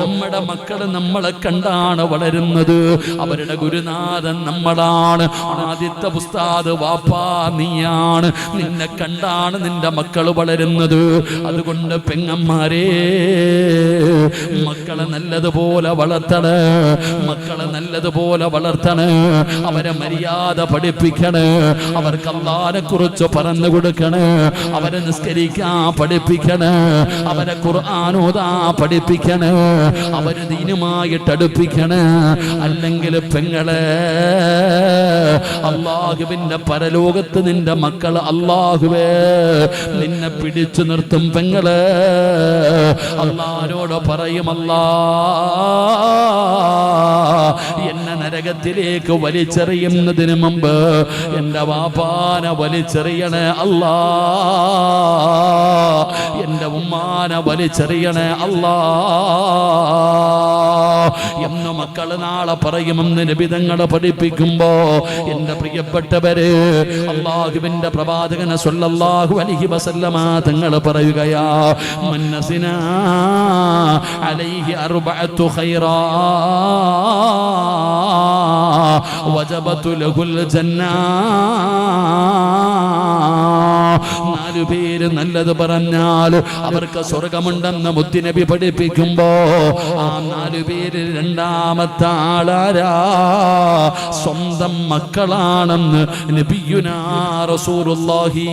നമ്മുടെ മക്കള് നമ്മളെ കണ്ടാണ് വളരുന്നത്. അവരുടെ ഗുരുനാഥൻ നമ്മളാണ്. ആദ്യത്തെ ഉസ്താദ് വാപ്പാ നീയാണ്. നിന്നെ കണ്ടാണ് നിന്റെ മക്കള് വളരുന്നത്. അതുകൊണ്ട് പെങ്ങന്മാരെ, മക്കളെ നല്ലതുപോലെ വളർത്തണേ, മക്കളെ നല്ലതുപോലെ വളർത്തണേ, അവരെ മര്യാദ പഠിപ്പിക്കണേ, അവർക്ക് അല്ലാഹുവിനെ കുറിച്ച് പറഞ്ഞു കൊടുക്കണേ, അവരെ നിസ്കരിക്കാൻ പഠിപ്പിക്കണേ, അവരെ ഖുർആൻ ഓതാൻ പഠിപ്പിക്കണേ, അവരെ ദീനുമായിട്ട് അടുപ്പിക്കണേ. അല്ലെങ്കിൽ പെങ്ങളെ, അല്ലാഹുവിന്റെ പരലോകത്ത് നിന്റെ മക്കൾ അല്ലാഹുവേ നിന്നെ പിടിച്ചു നിർത്തും പെങ്ങളെ. അല്ലാഹുവോട് പറയും, എന്നെ നരകത്തിലേക്ക് വലിച്ചെറിയുന്നതിന് മുമ്പ് എന്റെ വാപ്പാനെ വലിച്ചെറിയണേ അല്ലാ, എന്റെ ഉമ്മാനെ വലിച്ചെറിയണേ അല്ലാ എന്ന് മക്കള് നാളെ പറയുമെന്ന് നബി തങ്ങൾ പഠിപ്പിക്കുമ്പോ, എന്റെ പ്രിയപ്പെട്ടവര്, അല്ലാഹുവിന്റെ പ്രവാചകൻ സ്വല്ലല്ലാഹു അലൈഹി വസല്ലമ തങ്ങൾ പറയുകയാ, മന്നസിനാ അലൈഹി അർബഅത്തു ഖൈറാ വജബതു ലഹുൽ ജന്നാ. 4 പേര് നല്ലത് പറഞ്ഞാൽ അവർക്ക് സ്വർഗമുണ്ടെന്ന് മുത്തുനബി പഠിപ്പിക്കുമ്പോ, ആ 4 പേരിൽ രണ്ടാമത്തെ ആളാരാ? സ്വന്തം മക്കളാണെന്ന് നബിയുനാ റസൂലുള്ളാഹി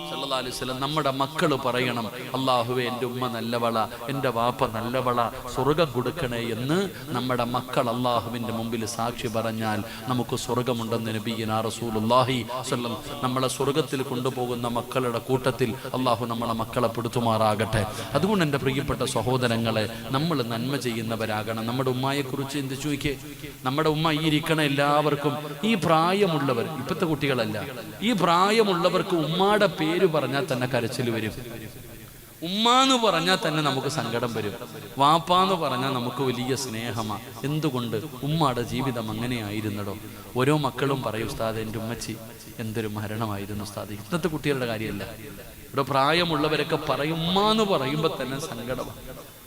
സല്ലല്ലാഹു അലൈഹി വസല്ലം. നമ്മുടെ മക്കൾ പറയണം, അല്ലാഹുവേ എൻ്റെ ഉമ്മ നല്ലവള, എൻ്റെ വാപ്പ നല്ലവള, സ്വർഗം കൊടുക്കണേ എന്ന് നമ്മുടെ മക്കൾ അല്ലാഹുവിൻ്റെ മുമ്പിൽ സാക്ഷി പറഞ്ഞാൽ നമുക്ക് സ്വർഗമുണ്ടെന്ന് നബിയുനാ റസൂലുള്ളാഹി സല്ലല്ലാഹു. നമ്മളെ സ്വർഗത്തിൽ കൊണ്ടുപോകുന്ന മക്കളുടെ കൂട്ടത്തിൽ അല്ലാഹു നമ്മളെ മക്കളെ പെടുത്തുമാറാകട്ടെ. അതുകൊണ്ട് എൻ്റെ പ്രിയപ്പെട്ട സഹോദരങ്ങളെ, നമ്മൾ നന്മ ചെയ്യുന്നവരാകണം. നമ്മുടെ ഉമ്മയെക്കുറിച്ച് എന്ത് ചോദിക്കേ? നമ്മുടെ ഉമ്മ ഈ ഇരിക്കണ എല്ലാവർക്കും, ഈ പ്രായമുള്ളവർ, ഇപ്പോഴത്തെ കുട്ടികളല്ല, ഈ പ്രായമുള്ളവർക്ക് ഉമ്മാടെ പേര് പറഞ്ഞാൽ തന്നെ കരച്ചിൽ വരും. ഉമ്മാന്ന് പറഞ്ഞാൽ തന്നെ നമുക്ക് സങ്കടം വരും. വാപ്പാന്ന് പറഞ്ഞാൽ നമുക്ക് വലിയ സ്നേഹമാണ്. എന്തുകൊണ്ട്? ഉമ്മാടെ ജീവിതം അങ്ങനെയായിരുന്നടോ. ഓരോ മക്കളും പറയും, ഉസ്താദ് എൻ്റെ ഉമ്മച്ചി എന്തൊരു മരണമായിരുന്നു ഉസ്താദ്. ഇന്നത്തെ കുട്ടികളുടെ കാര്യമല്ല, ഇവിടെ പ്രായമുള്ളവരൊക്കെ പറയും, ഉമ്മാന്ന് പറയുമ്പോൾ തന്നെ സങ്കടമാണ്.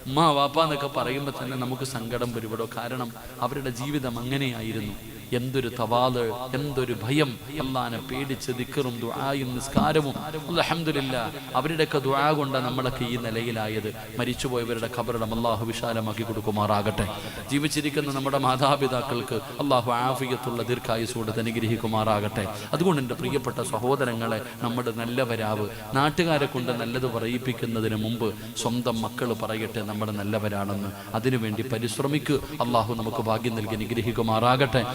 ഉമ്മ വാപ്പ എന്നൊക്കെ പറയുമ്പോൾ തന്നെ നമുക്ക് സങ്കടം വരും ഇവിടെ. കാരണം അവരുടെ ജീവിതം അങ്ങനെയായിരുന്നു. എന്തൊരു തവാള്, എന്തൊരു ഭയം, അല്ലാഹുവിനെ പേടിച്ച് ദിക്റും ദുആയും നിസ്കാരവും. അൽഹംദുലില്ലാഹ്, അവരുടെയൊക്കെ ദുആ കൊണ്ടാണ് നമ്മളൊക്കെ ഈ നിലയിലായത്. മരിച്ചുപോയവരുടെ ഖബറിടം അല്ലാഹു വിശാലമാക്കി കൊടുക്കുമാറാകട്ടെ. ജീവിച്ചിരിക്കുന്ന നമ്മുടെ മാതാപിതാക്കൾക്ക് അല്ലാഹു ആഫിയത്തുള്ള ദീർഘായുസ്സോടെ അനുഗ്രഹിക്കുമാറാകട്ടെ. അതുകൊണ്ട് എൻ്റെ പ്രിയപ്പെട്ട സഹോദരങ്ങളെ, നമ്മുടെ നല്ലവരാവ്. നാട്ടുകാരെ കൊണ്ട് നല്ലത് പറയിപ്പിക്കുന്നതിന് മുമ്പ് സ്വന്തം മക്കൾ പറയട്ടെ നമ്മൾ നല്ലവരാണെന്ന്. അതിനുവേണ്ടി പരിശ്രമിക്കുക. അല്ലാഹു നമുക്ക് ഭാഗ്യം നൽകി അനുഗ്രഹിക്കുമാറാകട്ടെ.